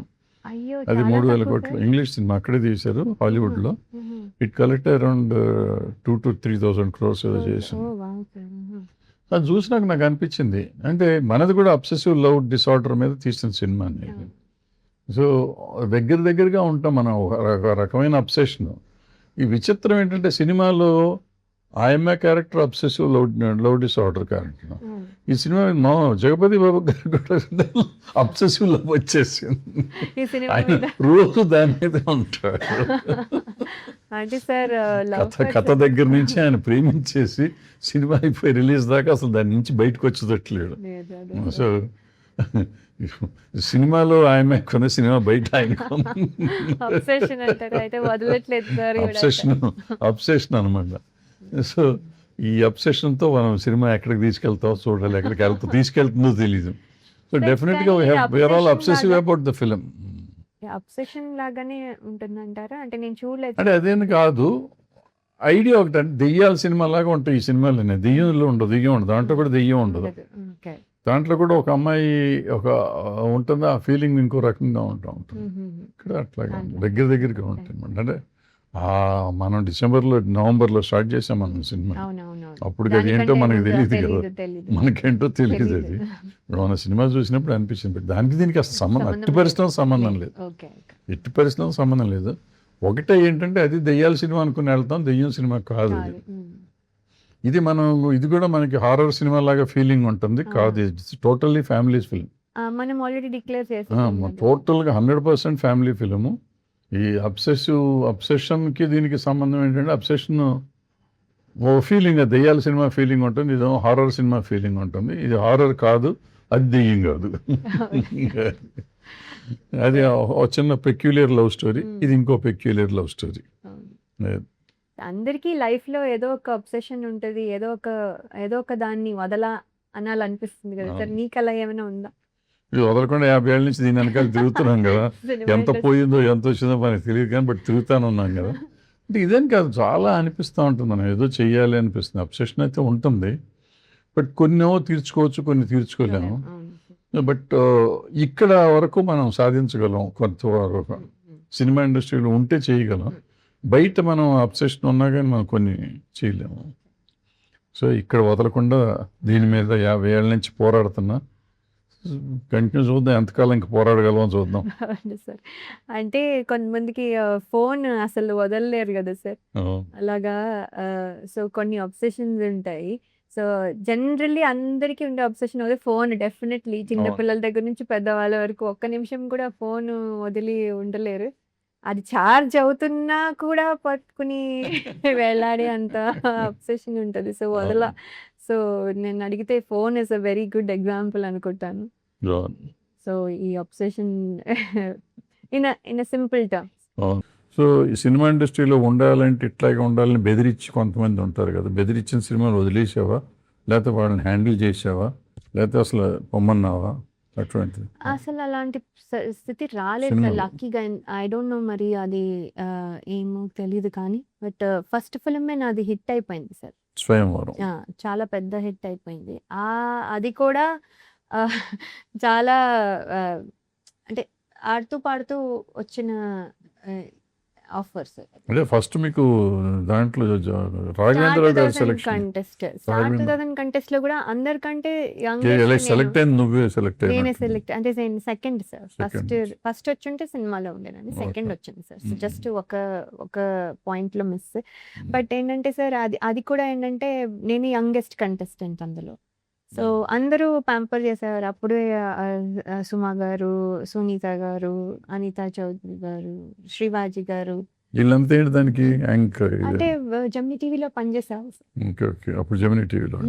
అయ్యో! అది చాలా 3000 తక్కువ కోట్లు. సార్. ఇంగ్లీష్ సినిమా అక్కడే తీశారు ఆహా! హాలీవుడ్‌లో. హుహు. ఇట్ కలెక్ట్ అరౌండ్ 2,000-3,000 క్రోర్స్ ఏదో చేసింది. ఓహ్! వావ్! సార్. ఆహా! అది చూసినాక నాకు అనిపించింది. అంటే మనది కూడా అబ్సెసివ్ లవ్ డిసార్డర్ మీద తీసిన సినిమా అనేది. అవును. సో, దగ్గరగా ఉంటాం మనం. ఒక రకమైన అబ్సెషన్. ఈ విచిత్రం ఏంటంటే సినిమాలో ఆ అమ్మాయి character obsessive love disorder character. అవును. ఈ సినిమా జగపతి బాబు గారికి కూడా అబ్సెసివ్ లవ్ వచ్చేసింది. ఈ సినిమా ఆయన మీద రోజు దాని మీదే ఉంటాడు. అంటే సార్ లవ్ కథ ఫస్ట్ దగ్గర నుంచి ఆయన ప్రేమించేసి సినిమా అయిపోయి రిలీజ్ దాకా అసలు దాని నుంచి బయటకు వచ్చేటట్లేడు. లేదు. అదే సో సార్. సినిమాలో ఆయన కొన్న సినిమా బయట ఆయన అబ్సెషన్ అంటారు. అయితే వదలట్లేదు సార్ ఈవిడ అయితే. అబ్సెషన్ అనమాట. సో ఈ అబ్సెషన్తో మనం సినిమా ఎక్కడికి తీసుకెళ్తామో చూడాలి, తీసుకెళ్తుందో తెలీదు. సో సార్ డెఫినెట్గా కానీ వీఆర్ ఆల్ అబ్సెషన్ అబ్సెసివ్ లాగా అబౌట్ ద ఫిలిం. అబ్సెషన్ లాగానే ఉంటుందంటారా? అంటే నేను చూడలేదు అంటే సార్. అదేం కాదు, ఐడియా ఒకటి. అంటే దెయ్యాల సినిమా లాగా ఉంటాయి ఈ సినిమాలు. దెయ్యంలో ఉండదు, దెయ్యం ఉండదు, దాంట్లో కూడా దెయ్యం ఉండదు. ఉండదు. ఓకే. దాంట్లో కూడా ఒక అమ్మాయి ఒక ఉంటుంది, ఆ ఫీలింగ్ ఇంకో రకంగా ఉంటుంది. హుహుహు. ఇక్కడ అట్లాగా అట్లా. దగ్గరగా ఉంటుంది అనమాట. అంటే మనం నవంబర్లో స్టార్ట్ చేసాం మనం సినిమా. అవునవునవును. అప్పుడు అది ఏంటో దానికంటే మనకు ముందు తెలియదు కదా. తెలీదు. మనకేంటో తెలియదు తెలీదు. అది. ఇప్పుడు మన సినిమా చూసినప్పుడు అనిపించింది. బట్ దానికి దీనికి అసలు సంబంధం ఎట్టి లేదు. పరిస్థితుల్లో సంబంధం లేదు. ఓకే. ఓకే. ఎట్టి పరిస్థితుల్లో సంబంధం లేదు. ఒకటే ఏంటంటే అది దెయ్యాల సినిమా అనుకుని వెళ్తాం, దెయ్యం సినిమా కాదు అది. కాదు. హ్మ్. ఇది కూడా మనకి హారర్ సినిమా లాగా ఫీలింగ్ ఉంటుంది ఆ! కాదు. It's totally families film. మనం ఆల్రెడీ డిక్లేర్ చేసేసాం కదా! టోటల్గా 100% ఫ్యామిలీ ఫిలిము. ఈ అబ్సెషన్కి దీనికి సంబంధం ఏంటంటే అబ్సెషన్ ఓ ఫీలింగ్, దెయ్యాల సినిమా ఫీలింగ్ ఉంటుంది, ఇదేమో హారర్ సినిమా ఫీలింగ్ ఉంటుంది. ఇది హారర్ కాదు, అది దెయ్యం కాదు. అది ఒక చిన్న పెక్యులియర్ లవ్ స్టోరీ, ఇది ఇంకో పెక్యులియర్ లవ్ స్టోరీ. అవును. అందరికీ లైఫ్‌లో ఏదో ఒక అబ్సెషన్ ఉంటది. ఏదో ఒక దాన్ని అనాలనిపిస్తుంది కదా సార్! మీకలా ఏమైనా ఉందా? ఇది వదలకుండా 50 ఏళ్ళ నుంచి దీని వెనకాల తిరుగుతున్నాం కదా. సినిమా ఎంత ఇండస్ట్రీ. పోయిందో ఎంత వచ్చిందో మనకి తెలియదు కానీ బట్ తిరుగుతానే ఉన్నాం కదా. అంటే ఇదేం కాదు, చాలా అనిపిస్తూ ఉంటుంది, మనం ఏదో చెయ్యాలి అనిపిస్తుంది. అబ్సెషన్ అయితే ఉంటుంది, బట్ కొన్నేమో తీర్చుకోవచ్చు, కొన్ని తీర్చుకోలేము. అవును. బట్ ఇక్కడ వరకు మనం సాధించగలం కొంతవరకు. సినిమా ఇండస్ట్రీలో ఉంటే చేయగలం, బయట మనం అబ్సెషన్ ఉన్నా కానీ మనం కొన్ని చేయలేము. సో ఇక్కడ వదలకుండా దీని మీద 50 ఏళ్ళ నుంచి పోరాడుతున్నా. కంటిన్యూ చూద్దాం, ఎంతకాలం ఇంక పోరాడగలమో చూద్దాం. అవును సార్. అంటే కొంతమందికి ఫోన్ అసలు వదలలేరు కదా సార్! అలాగా సో కొన్ని అబ్సెషన్స్ ఉంటాయి. సో జనరల్లీ అందరికీ ఉండే అబ్సెషన్ అదే ఫోన్ డెఫినెట్‌లీ. చిన్న అవును. పిల్లల దగ్గర నుంచి పెద్దవాళ్ళ వరకు ఒక్క నిమిషం కూడా ఫోను వదిలి ఉండలేరు. అది చార్జ్ అవుతున్నా కూడా పట్టుకుని వేలాడే అంత అబ్సెషన్ ఉంటది. అవును. సో నేను అడిగితే phone is a very good example అనుకుంటాను. అవును. సో ఈ అబ్సెషన్ ఇన్ సింపుల్ టర్మ్. అవును. సో ఈ సినిమా ఇండస్ట్రీలో ఉండాలంటే ఇట్లాగే ఉండాలని బెదిరించి కొంతమంది ఉంటారు కదా, బెదిరించిన సినిమాలు వదిలేసావా, లేకపోతే వాళ్ళని హ్యాండిల్ చేసావా, లేకపోతే అసలు పొమ్మన్నావా అటువంటిది అసలు అలాంటి స్థితి రాలేదు సార్ సినిమాలు? లక్కీగా. ఐ డోంట్ నో మరి అది ఏమో తెలీదు కానీ బట్ ఫస్ట్ ఫిల్మే నాది హిట్ అయిపోయింది సార్. స్వయంవరం. చాలా పెద్ద హిట్ అయిపోయింది. అది కూడా ఆహ్, చాలా ఆహ్, అంటే ఆడుతూ పాడుతూ వచ్చిన ఆఫర్స్. అంటే ఫస్ట్ మీకు దాంట్లో రాఘవేంద్రరావు గారి selection, contest star Raghavendra 2000 contest లో కూడా అందరికంటే సెలెక్ట్ అయింది, నువ్వే సెలెక్ట్ నేనే అయినా. సెలెక్ట్ అంటే సెకండ్ సార్. Second. ఫస్ట్ వచ్చుంటే సినిమాలో ఉండేనండి, సెకండ్ Okay. వచ్చింది సార్. సో జస్ట్ ఒక పాయింట్ లో మిస్. బట్ ఏంటంటే సార్ అది కూడా ఏంటంటే నేను యంగెస్ట్ కంటెస్టెంట్ అందులో. సో అందరూ ప్యాంపర్ చేసేవారు అప్పుడే. సుమా గారు, సునీత గారు, అనితా చౌదరి గారు, శ్రీవాజీ గారు, వీళ్ళంతా ఏంటి దానికి యాంకర్? అంటే జమ్ని టీవీలో పనిచేసారు. ఓకే ఓకే, అప్పుడు జమినీ టీవీలో.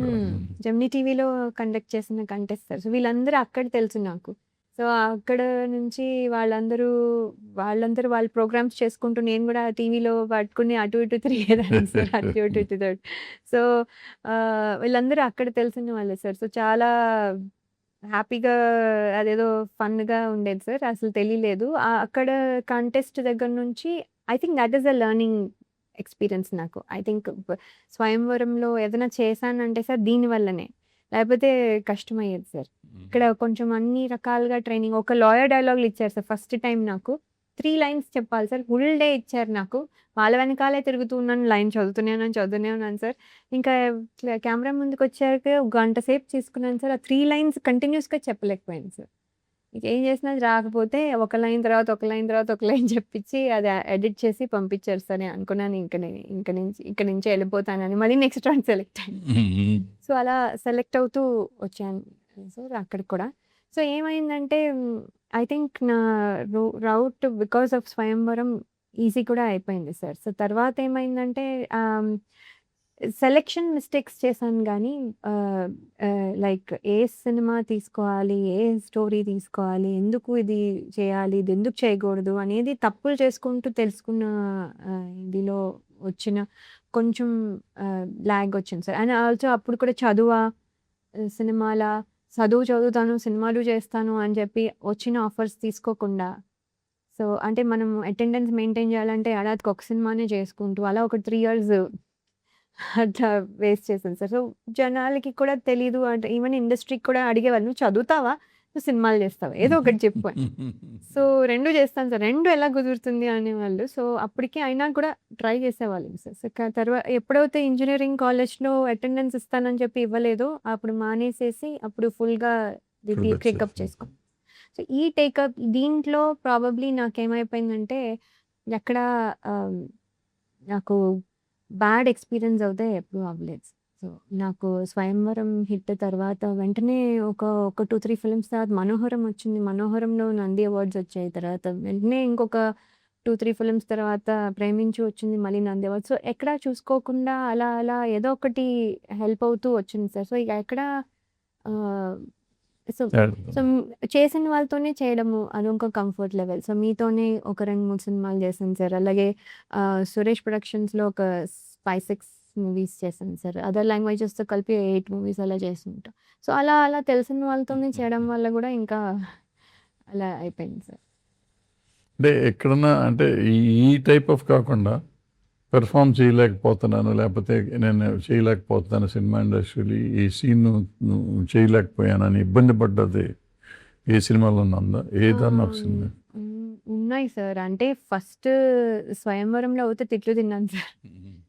జమ్ని టీవీలో కండక్ట్ చేసిన కంటెస్టర్. సో వీళ్ళందరూ అక్కడ తెలుసు నాకు. సో అక్కడ నుంచి వాళ్ళందరూ వాళ్ళ ప్రోగ్రామ్స్ చేసుకుంటూ నేను కూడా టీవీలో పట్టుకుని అటు ఇటు తిరిగేదాన్ని సార్, అటు ఇటు ఇటు ఇటు. సో వీళ్ళందరూ అక్కడ తెలిసిన వాళ్ళే సార్. సో చాలా హ్యాపీగా అదేదో ఫన్‌గా ఉండేది సార్. అసలు తెలియలేదు. అక్కడ కంటెస్ట్ దగ్గర నుంచి I think that is a learning experience నాకు. ఐ థింక్ స్వయంవరంలో ఏదైనా చేశానంటే సార్ దీనివల్లనే. లేకపోతే కష్టమయ్యేది సార్. ఇక్కడ కొంచెం అన్ని రకాలుగా ట్రైనింగ్. ఒక లాయర్ డైలాగులు ఇచ్చారు సార్ ఫస్ట్ టైం నాకు. 3 లైన్స్ చెప్పాలి సార్. ఫుల్ డే ఇచ్చారు నాకు. వాళ్ళ వెనకాలే తిరుగుతూ ఉన్నాను. లైన్ చదువుతూనే ఉన్నాను సార్. ఇంకా కెమెరా ముందుకొచ్చాక ఒక గంట సేపు తీసుకున్నాను సార్. ఆ 3 లైన్స్ కంటిన్యూస్‌గా చెప్పలేకపోయాను సార్. ఇక ఏం చేసినా అది రాకపోతే ఒక లైన్ తర్వాత ఒక లైన్ తర్వాత ఒక లైన్ చెప్పించి అది ఎడిట్ చేసి పంపించారు సార్. నేను అనుకున్నాను ఇక్కడి నుంచి వెళ్ళిపోతానని. మళ్ళీ నెక్స్ట్ రౌండ్ సెలెక్ట్ అయ్యాను. సో అలా సెలెక్ట్ అవుతూ వచ్చాను సార్ అక్కడికి కూడా. సో ఏమైందంటే ఐ థింక్ నా రౌట్ బికాస్ ఆఫ్ స్వయంవరం ఈజీ కూడా అయిపోయింది సార్. సో తర్వాత ఏమైందంటే సెలెక్షన్ మిస్టేక్స్ చేశాను కానీ లైక్ ఏ సినిమా తీసుకోవాలి, ఏ స్టోరీ తీసుకోవాలి, ఎందుకు ఇది చేయాలి, ఇది ఎందుకు చేయకూడదు అనేది తప్పులు చేసుకుంటూ తెలుసుకున్న ఇదిలో వచ్చిన కొంచెం ల్యాగ్ వచ్చింది సార్. అండ్ ఆల్సో అప్పుడు కూడా సినిమాలా చదువుతాను, సినిమాలు చేస్తాను అని చెప్పి వచ్చిన ఆఫర్స్ తీసుకోకుండా. సో అంటే మనం అటెండెన్స్ మెయింటైన్ చేయాలంటే ఏడాదికి ఒక సినిమానే చేసుకుంటూ అలా ఒక 3 ఇయర్స్ అట్లా వేస్ట్ చేశాను సార్. సో జనాలకి కూడా తెలీదు. అంటే ఈవెన్ ఇండస్ట్రీకి కూడా అడిగేవాళ్ళు, "నువ్వు చదువుతావా? నువ్వు సినిమాలు చేస్తావా? ఏదో ఒకటి చెప్పు" అని. సో 2 చేస్తాను సార్. 2 ఎలా కుదురుతుంది అనేవాళ్ళు. సో అప్పటికి అయినా కూడా ట్రై చేసేవాళ్ళం సార్. సో తర్వాత ఎప్పుడైతే ఇంజినీరింగ్ కాలేజ్‌లో అటెండెన్స్ ఇస్తానని చెప్పి ఇవ్వలేదో అప్పుడు మానేసేసి అప్పుడు ఫుల్‌గా టేకప్ చేసుకున్నాను. సో ఈ టేకప్ దీంట్లో ప్రాబబ్లీ నాకేమైపోయిందంటే ఎక్కడ నాకు బ్యాడ్ ఎక్స్‌పీరియన్స్ అయితే ఎప్పుడూ అవ్వలేదు. సో నాకు స్వయంవరం హిట్ తర్వాత వెంటనే ఒక 2, 3 ఫిల్మ్స్ తర్వాత మనోహరం వచ్చింది. మనోహరంలో నంది అవార్డ్స్ వచ్చాయి. తర్వాత వెంటనే ఇంకొక 2, 3 ఫిల్మ్స్ తర్వాత ప్రేమించు వచ్చింది. మళ్ళీ నంది అవార్డ్స్. సో ఎక్కడా చూసుకోకుండా అలా ఏదో ఒకటి హెల్ప్ అవుతూ వచ్చింది సార్. సో ఇక ఎక్కడ సో సో చేసిన వాళ్ళతోనే చేయడము అదొక కంఫర్ట్ లెవెల్. సో మీతోనే ఒక 2, 3 సినిమాలు చేశాను సార్. అలాగే సురేష్ ప్రొడక్షన్స్‌లో ఒక 5, 6 మూవీస్ చేశాను సార్. అదర్ లాంగ్వేజెస్‌తో కలిపి 8 మూవీస్ అలా చేస్తుంటా. సో అలా తెలిసిన వాళ్ళతోనే చేయడం వల్ల కూడా ఇంకా అలా అయిపోయింది సార్. అంటే ఎక్కడన్నా అంటే ఈ టైప్ ఆఫ్ కాకుండా పెర్ఫామ్ చేయలేకపోతున్నాను, లేకపోతే నేను చేయలేకపోతున్నాను సినిమా ఇండస్ట్రీలో, ఈ సీన్ చేయలేకపోయానని ఇబ్బంది పడ్డది ఏ సినిమాలో ఉందా? ఏదన్నా ఒక సినిమా? ఉన్నాయి సార్. అంటే ఫస్ట్ స్వయంవరంలో అయితే తిట్లు తిన్నాను సార్.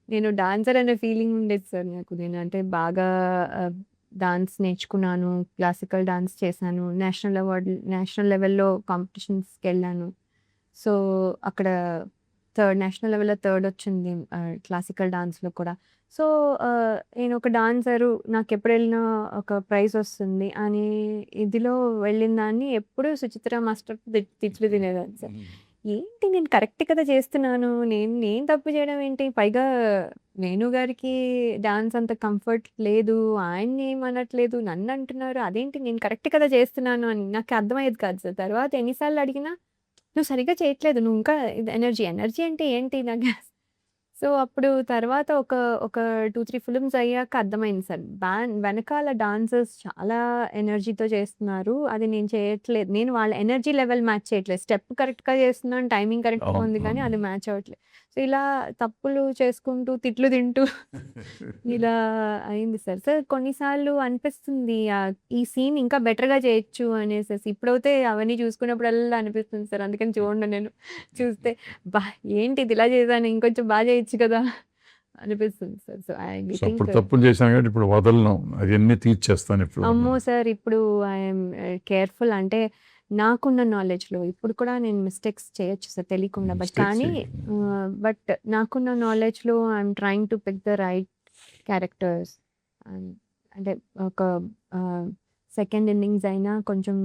నేను డాన్సర్ అనే ఫీలింగ్ ఉండేది సార్ నాకు. నేను అంటే బాగా డాన్స్ నేర్చుకున్నాను. క్లాసికల్ డాన్స్ చేశాను. నేషనల్ లెవెల్‌లో కాంపిటీషన్స్‌కి వెళ్ళాను. సో అక్కడ నేషనల్ లెవెల్‌లో థర్డ్ వచ్చింది క్లాసికల్ డాన్స్‌లో కూడా. సో నేను ఒక డాన్సరు, నాకెప్పుడు వెళ్ళినా ఒక ప్రైజ్ వస్తుంది అని ఇదిలో వెళ్ళిన దాన్ని ఎప్పుడూ సుచిత్ర మాస్టర్ తిట్లు తినేదాన్ని సార్. ఏంటి నేను కరెక్ట్ కదా చేస్తున్నాను. నేను తప్పు చేయడం ఏంటి? పైగా వేణు గారికి డాన్స్ అంత కంఫర్ట్ లేదు. ఆయన్ని ఏమనట్లేదు. నన్ను అంటున్నారు. అదేంటి నేను కరెక్ట్ కదా చేస్తున్నాను అని నాకు అర్థమయ్యేది కాదు సార్. తర్వాత ఎన్ని సార్లు అడిగినా నువ్వు సరిగ్గా చేయట్లేదు. నువ్వు ఇంకా ఇది ఎనర్జీ, ఎనర్జీ అంటే ఏంటి నాకు సో, అప్పుడు తర్వాత ఒక ఒక 2, 3 ఫిల్మ్స్ అయ్యాక అర్థమైంది సార్. వెనకాల డాన్సర్స్ చాలా ఎనర్జీతో చేస్తున్నారు. అది నేను చేయట్లేదు. నేను వాళ్ళ ఎనర్జీ లెవెల్ మ్యాచ్ చేయట్లేదు. స్టెప్ కరెక్ట్‌గా చేస్తున్నాను. టైమింగ్ కరెక్ట్‌గా అవును. ఉంది కానీ అవును. అది మ్యాచ్ అవ్వట్లేదు. సో, ఇలా తప్పులు చేసుకుంటూ, తిట్లు తింటూ ఇలా అయింది సార్. సార్ కొన్నిసార్లు అనిపిస్తుంది ఈ సీన్ ఇంకా బెటర్‌గా చేయొచ్చు అనేసేసి. ఇప్పుడైతే అవన్నీ చూసుకున్నప్పుడల్లా అనిపిస్తుంది సార్. అందుకని చూడను నేను. చూస్తే అబ్బా! ఏంటిది ఇలా చేశాను ఇంకొంచెం బా చేయొచ్చు కదా! అనిపిస్తుంది sir. So, I so, think అప్పుడు తప్పులు చేశాను కాబట్టి ఇప్పుడు వదలను. అవన్నీ తీర్చేస్తాను ఇప్పుడు. అమ్మో! సార్ ఇప్పుడు ఐయామ్ కేర్‌ఫుల్ అంటే నాకున్న నాలెడ్జ్‌లో ఇప్పుడు కూడా నేను మిస్టేక్స్ చేయొచ్చు సార్ తెలియకుండా. మిస్టేక్స్ బట్ నాకున్న నాలెడ్జ్‌లో I'm trying to pick the right characters. And అంటే ఒక సెకండ్ ఇన్నింగ్స్ అయినా కొంచెం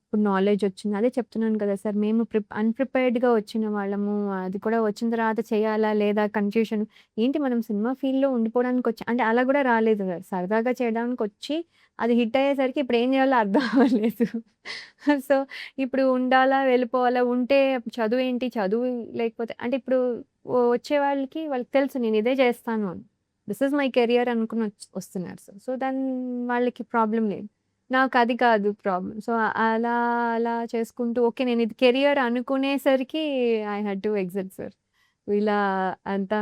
ఇప్పుడు నాలెడ్జ్ వచ్చింది. అదే చెప్తున్నాను కదా సార్! మేము అన్‌ప్రిపేర్డ్‌గా వచ్చిన వాళ్ళము. అది కూడా వచ్చిన తర్వాత చేయాలా లేదా కన్‌ఫ్యూషన్. ఏంటి మనం సినిమా ఫీల్డ్‌లో ఉండిపోవడానికొచ్చి అంటే అలా కూడా రాలేదు సార్. సరదాగా చేయడానికొచ్చి అది హిట్ అయ్యేసరికి ఇప్పుడు ఏం చేయాలో అర్థం అవ్వలేదు. సో, ఇప్పుడు ఉండాలా? వెళ్ళిపోవాలా? ఉంటే చదువేంటి? చదువు లేకపోతే అంటే ఇప్పుడు వచ్చే వాళ్ళకి వాళ్ళకి తెలుసు నేను ఇదే చేస్తాను అని. దిస్ ఈజ్ మై కెరియర్ అనుకుని వస్తున్నారు సార్. సో, వాళ్ళకి ప్రాబ్లమ్ లేదు. నాకది కాదు ప్రాబ్లమ్. సో, అలా అలా చేసుకుంటూ ఓకే. నేనిది కెరియర్ అనుకునేసరికి I had to exit sir. ఇలా అంతా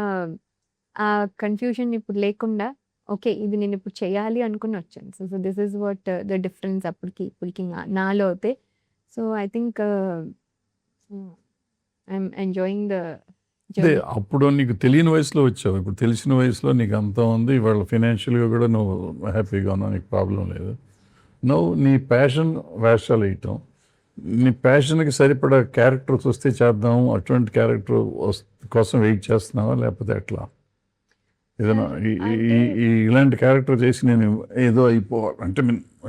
ఆ కన్‌ఫ్యూజన్ ఇప్పుడు లేకుండా ఓకే. ఇది నేనిప్పుడు చేయాలి అనుకుని వచ్చాను. So, so this is what the difference అప్పటికి ఇప్పటికి నాలో అయితే. So, I think I'm enjoying the అదే జర్నీ. అప్పుడు నీకు తెలియని వయసులో వచ్చావు. ఇప్పుడు తెలిసిన వయసులో నీకు అంతా ఉంది. ఇవాళ ఫైనాన్షియల్‌గా కూడా నువ్వు హ్యాపీగా ఉన్నావు. నీకు ప్రాబ్లమ్ లేదు. నువ్వు నీ ప్యాషన్ వేషాలు వేయటం. నీ ప్యాషన్‌కి సరిపడా క్యారెక్టర్స్ వస్తే చేద్దాం. అటువంటి క్యారెక్టర్ కోసం వెయిట్ చేస్తున్నావా? లేకపోతే ఎట్లా? ఏదైనా ఈ ఈ ఈ ఇలాంటి క్యారెక్టర్ చేసి నేను ఏదో అయిపోవాలి అంటే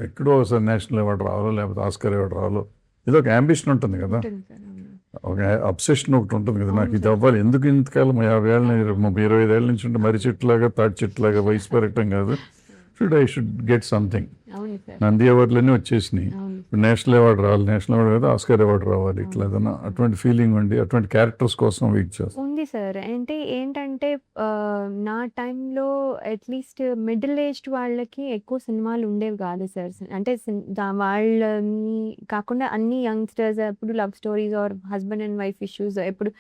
ఎక్కడో ఒకసారి నేషనల్ అవార్డ్ రావాలో లేకపోతే ఆస్కార్ అవార్డ్ రావాలో ఏదో ఒక యాంబిషన్ ఉంటుంది కదా. ఉంటుంది సార్. అవును. ఒక అబ్సెషన్ ఒకటి ఉంటుంది కదా. నాకు అవును ఇది సార్. అవ్వాలి. ఎందుకు ఇంతకాలం 50 ఏళ్ళ 25 ఏళ్ళ నుంచి ఉంటే మర్రి చెట్టులాగా తాటి చెట్టులాగా వయసు పెరగటం కాదు. I should get something. అవును సార్. నంది అవార్డులన్నీ వచ్చేసినాయి. అవును. ఇప్పుడు నేషనల్ అవార్డు రావాలి. నేషనల్ అవార్డు కదా ఆస్కార్ అవార్డు రావాలి. ఇట్లా ఏదైనా అటువంటి ఫీలింగ్ ఉండి అటువంటి క్యారెక్టర్స్ కోసం వెయిట్ చేస్తాను. ఉంది సార్. అంటే ఏంటంటే నా టైంలో అట్‌లీస్ట్ మిడిల్ ఏజ్డ్ వాళ్ళకి ఎక్కువ సినిమాలు ఉండేవి కాదు సార్. అంటే వాళ్ళని కాకుండా అన్ని యంగ్‌స్టర్స్ ఎప్పుడు love stories are husband and wife issues ఎప్పుడు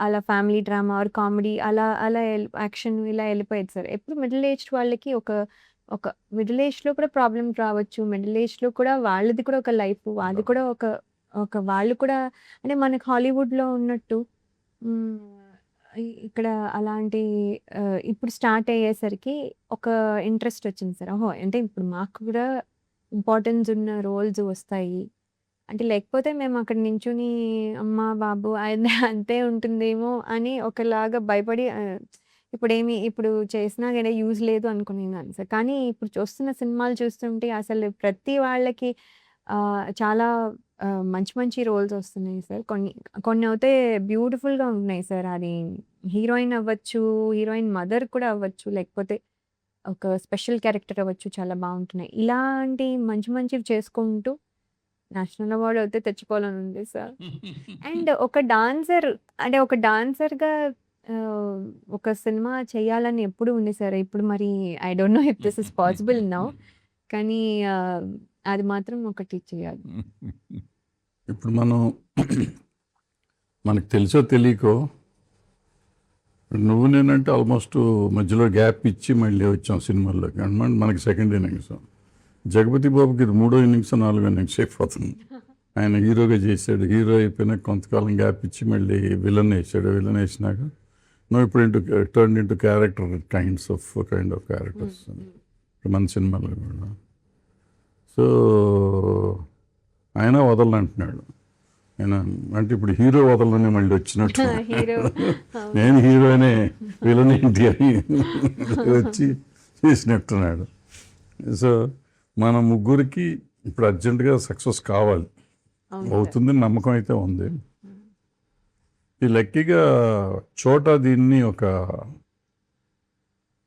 అలా ఫ్యామిలీ డ్రామా ఆర్ కామెడీ అలా అలా యాక్షన్ ఇలా వెళ్ళిపోయేది సార్. ఎప్పుడు మిడిల్ ఏజ్డ్ వాళ్ళకి ఒక ఒక మిడిల్ ఏజ్‌లో కూడా ప్రాబ్లమ్స్ రావచ్చు. మిడిల్ ఏజ్‌లో కూడా వాళ్ళది కూడా ఒక లైఫ్. అది కూడా ఒక ఒక వాళ్ళు కూడా అంటే మనకి హాలీవుడ్‌లో ఉన్నట్టు హ్మ్. ఇక్కడ అలాంటి ఇప్పుడు స్టార్ట్ అయ్యేసరికి ఒక ఇంట్రెస్ట్ వచ్చింది సార్. ఓహో! అంటే ఇప్పుడు మాకు కూడా ఇంపార్టెన్స్ ఉన్న రోల్స్ వస్తాయి. అంటే లేకపోతే మేము అక్కడ నించొని అమ్మ, బాబు అది అంతే ఉంటుందేమో అని ఒకలాగా భయపడి ఇప్పుడు చేసినా గాని యూజ్ లేదు అనుకునేదాన్ని సార్. కానీ ఇప్పుడు చూస్తున్న సినిమాలు చూస్తుంటే అసలు ప్రతి వాళ్ళకి చాలా మంచి మంచి రోల్స్ వస్తున్నాయి సార్. కొన్నయితే బ్యూటిఫుల్‌గా ఉంటున్నాయి సార్. అది హీరోయిన్ అవ్వచ్చు, హీరోయిన్ మదర్ కూడా అవ్వచ్చు, లేకపోతే ఒక స్పెషల్ క్యారెక్టర్ అవ్వచ్చు చాలా బావుంటున్నాయి. ఇలాంటి మంచి మంచివి చేసుకుంటూ నేషనల్ అవార్డ్ అయితే తెచ్చుకోవాలని ఉంది సార్. అండ్ ఒక డాన్సర్‌గా ఒక సినిమా చేయాలని ఎప్పుడూ ఉంది సార్. ఇప్పుడు మరి I don't know if this is possible now. కానీ అది మాత్రం ఒకటి చేయాలి. ఇప్పుడు మనకు తెలుసో తెలియకో నువ్వు నేనంటే ఆల్మోస్ట్ మధ్యలో గ్యాప్ ఇచ్చి మళ్ళీ వచ్చాం సినిమాల్లోకి. అనమాట మనకి సెకండ్ ఇన్నింగ్స్. జగపతి బాబుకి ఇది 3వ ఇన్నింగ్స్ 4వ ఇన్నింగ్స్ అయిపోతుంది. ఆయన హీరోగా చేశాడు. హీరో అయిపోయినాక కొంతకాలం గ్యాప్ ఇచ్చి మళ్ళీ విలన్ వేసాడు. విలన్ వేసినాక నువ్వు ఇప్పుడు turn into character kind of characters మన సినిమాలో కూడా. సో ఆయన వదలంటున్నాడు. ఆయన అంటే ఇప్పుడు హీరో వదలని మళ్ళీ వచ్చినట్టు హీరో నేను హీరోనే విలన్ ఏంటి అని వచ్చి చేసినట్టున్నాడు. సో మన ముగ్గురికి ఇప్పుడు అర్జెంటుగా సక్సెస్ కావాలి. అవుతుందని నమ్మకం అయితే ఉంది. ఈ లక్కీగా చోటా దీన్ని ఒక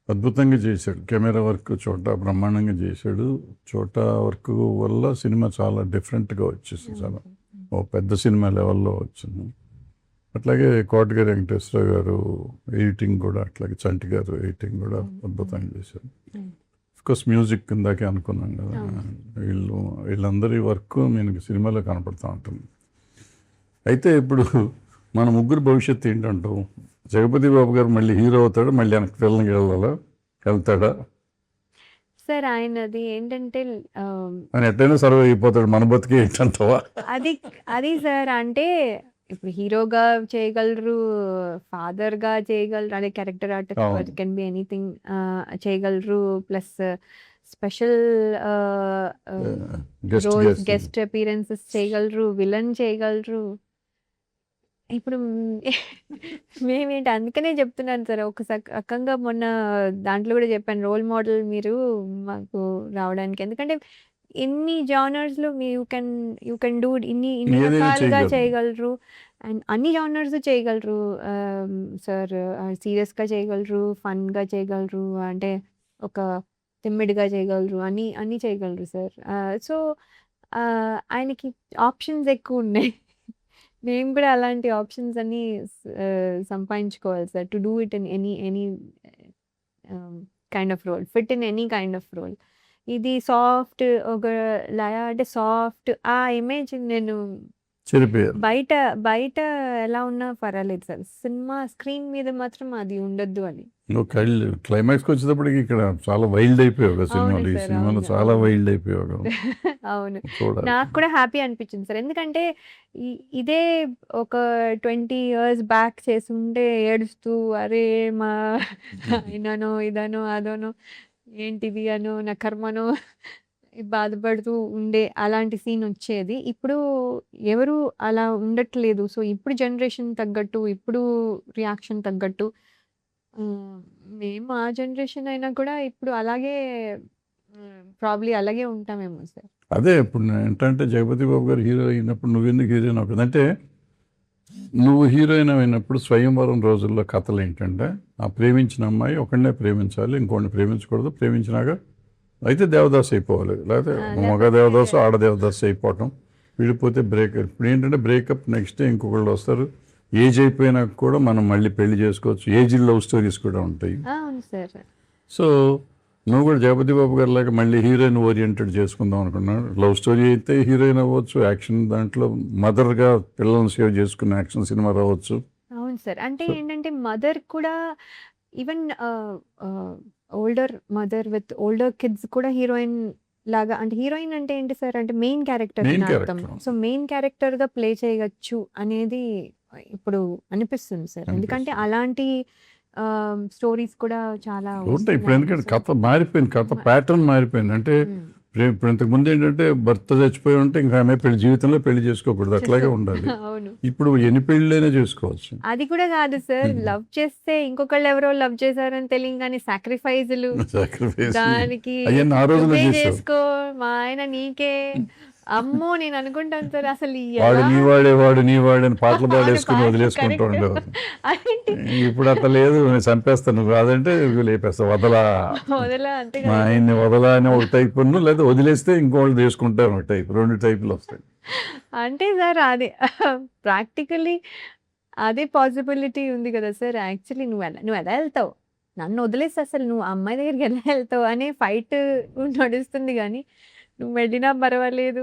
అద్భుతంగా చేశాడు. కెమెరా వర్క్ చోటా బ్రహ్మాండంగా చేశాడు. చోటా వర్క్ వల్ల సినిమా చాలా డిఫరెంట్గా వచ్చేసింది. చాలా ఓ పెద్ద సినిమా లెవెల్లో వచ్చింది. అట్లాగే కోటగిరి వెంకటేశ్వర గారు ఎడిటింగ్ కూడా, అట్లాగే చంటి గారు ఎడిటింగ్ కూడా అద్భుతంగా చేశారు. కోర్స్ మ్యూజిక్ కిందాకే అనుకున్నాం కదా, వీళ్ళందరి వర్క్ మీకు సినిమాలో కనపడుతూ ఉంటుంది. అయితే ఇప్పుడు మన ముగ్గురు భవిష్యత్తు ఏంటంటావు? జగపతి బాబు గారు మళ్ళీ హీరో అవుతాడు, మళ్ళీ వెనక్కి పిల్లలకి వెళ్తాడా? సార్ ఆయనది ఏంటంటే ఆయన ఎట్లయినా సర్వే అయిపోతాడు, మన బతికి ఏంటంటావా? అది సార్ అంటే ఇప్పుడు హీరోగా చేయగలరు, ఫాదర్గా చేయగలరు, అదే character artist can be anything చేయగలరు, plus special roles, guest appearances చేయగలరు, విలన్ చేయగలరు. ఇప్పుడు మేమేంటి అందుకనే చెప్తున్నాను సార్, ఒక రకంగా మొన్న దాంట్లో కూడా చెప్పాను, రోల్ మోడల్ మీరు మాకు రావడానికి. ఎందుకంటే ఎన్ని జానర్స్లో యూ కెన్ డూ ఇన్ని రకాలుగా చేయగలరు, అండ్ అన్ని జానర్స్ చేయగలరు సార్. సీరియస్గా చేయగలరు, ఫన్గా చేయగలరు, అంటే ఒక తిమ్మిడిగా చేయగలరు, అన్నీ చేయగలరు సార్. సో ఆయనకి ఆప్షన్స్ ఎక్కువ ఉన్నాయి. మేము కూడా అలాంటి ఆప్షన్స్ అన్ని సంపాదించుకోవాలి sir, to do it in any kind of role, fit in any kind of role. ఇది సాఫ్ట్, ఒక లయ అంటే సాఫ్ట్, ఆ ఇమేజ్ నేను బయట ఎలా ఉన్నా పర్వాలేదు సార్, సినిమా స్క్రీన్ మీద మాత్రం అది ఉండొద్దు అని. క్లైమాక్స్ వచ్చేటప్పటికి ఇక్కడ చాలా వైల్డ్ అయిపోయావు సినిమాలో, ఈ సినిమాలో చాలా వైల్డ్ అయిపోయావు. అవును, నాకు కూడా హ్యాపీ అనిపించింది సార్, ఎందుకంటే ఇదే ఒక 20 years బ్యాక్ చేస్తుంటే ఏడుస్తూ అరే మా ఆయననో ఇదనో అదనో ఏంటిది అనో నా కర్మనో బాధపడుతూ ఉండే అలాంటి సీన్ వచ్చేది. ఇప్పుడు ఎవరు అలా ఉండట్లేదు. సో ఇప్పుడు జనరేషన్ తగ్గట్టు, ఇప్పుడు రియాక్షన్ తగ్గట్టు, మేము ఆ జనరేషన్ అయినా కూడా ఇప్పుడు అలాగే ప్రాబ్లీ అలాగే ఉంటామేమో సార్. అదే ఇప్పుడు ఏంటంటే జగపతి బాబు గారు హీరో అయినప్పుడు నువ్వెందుకు హీరోయిన్ అవుతుంది అంటే, నువ్వు హీరోయిన్ అయినప్పుడు స్వయంవరం రోజుల్లో కథలు ఏంటంటే, ఆ ప్రేమించిన అమ్మాయి ఒకడినే ప్రేమించాలి, ఇంకోటిని ప్రేమించకూడదు, ప్రేమించినాక అయితే దేవదాసు అయిపోవాలి, లేకపోతే మగ దేవదాసు ఆడ దేవదాసు అయిపోవటం, విడిపోతే బ్రేకప్. ఇప్పుడు ఏంటంటే బ్రేకప్ నెక్స్ట్ డే ఇంకొకళ్ళు వస్తారు, ఏజ్ అయిపోయినా కూడా మనం మళ్ళీ పెళ్లి చేసుకోవచ్చు, ఏజ్ లవ్ స్టోరీస్ కూడా ఉంటాయి. సో నువ్వు కూడా జగపతి బాబు గారు లాగా మళ్ళీ హీరోయిన్ ఓరియంటెడ్ చేసుకుందాం అనుకున్నాను. లవ్ స్టోరీ అయితే హీరోయిన్ అవ్వచ్చు, యాక్షన్ దాంట్లో మదర్గా పిల్లల్ని సేవ్ చేసుకున్న యాక్షన్ సినిమా రావచ్చు. అవును సార్, అంటే ఏంటంటే మదర్ కూడా even older mother with older kids కూడా హీరోయిన్ లాగా, అంటే హీరోయిన్ అంటే ఏంటి సార్ అంటే మెయిన్ క్యారెక్టర్ అర్థం. సో మెయిన్ క్యారెక్టర్ గా ప్లే చేయవచ్చు అనేది ఇప్పుడు అనిపిస్తుంది సార్, ఎందుకంటే అలాంటి స్టోరీస్ కూడా చాలా ఉంటాయి ఇప్పుడు. ఎందుకంటే కథ మారిపోయింది, కథ ప్యాటర్న్ మారిపోయింది. అంటే ఇప్పుడు ఇంతకు ముందు ఏంటంటే భర్త చచ్చిపోయి ఉంటే ఇంకా ఆమె జీవితంలో పెళ్లి చేసుకోకూడదు, అట్లాగే ఉండాలి. ఇప్పుడు ఎన్ని పెళ్ళైనా చేసుకోవచ్చు. అది కూడా కాదు సార్, లవ్ చేస్తే ఇంకొకళ్ళు ఎవరో లవ్ చేశారని తెలియగానే సాక్రిఫైజులు, దానికి చేసుకో మా ఆయన నీకే, అమ్మో నేను అనుకుంటాను సార్ అసలు వాడు నీ వాడే అని పాటలు పాడేసుకుని వదిలేసుకుంటూ ఉండేవారు. ఇప్పుడు అట్లా లేదు, నేను చంపేస్తాను నువ్వు కాదంటే లేపేస్తా, వదలా మా ఆయన్ని వదలా అని ఒక టైప్ ఉన్న, లేదా వదిలేస్తే ఇంకోళ్ళు తీసుకుంటారు ఒక టైప్, 2 టైపులు వస్తాయి. అంటే సార్ అది ప్రాక్టికలీ అదే పాసిబిలిటీ ఉంది కదా సార్. యాక్చువల్లీ నువ్వు ఎలా వెళ్తావు, నన్ను వదిలేసి అసలు నువ్వు అమ్మాయి దగ్గరికి ఎలా వెళ్తావు అనే ఫైట్ నడుస్తుంది, కానీ నువ్వు వెళ్ళినా పర్వాలేదు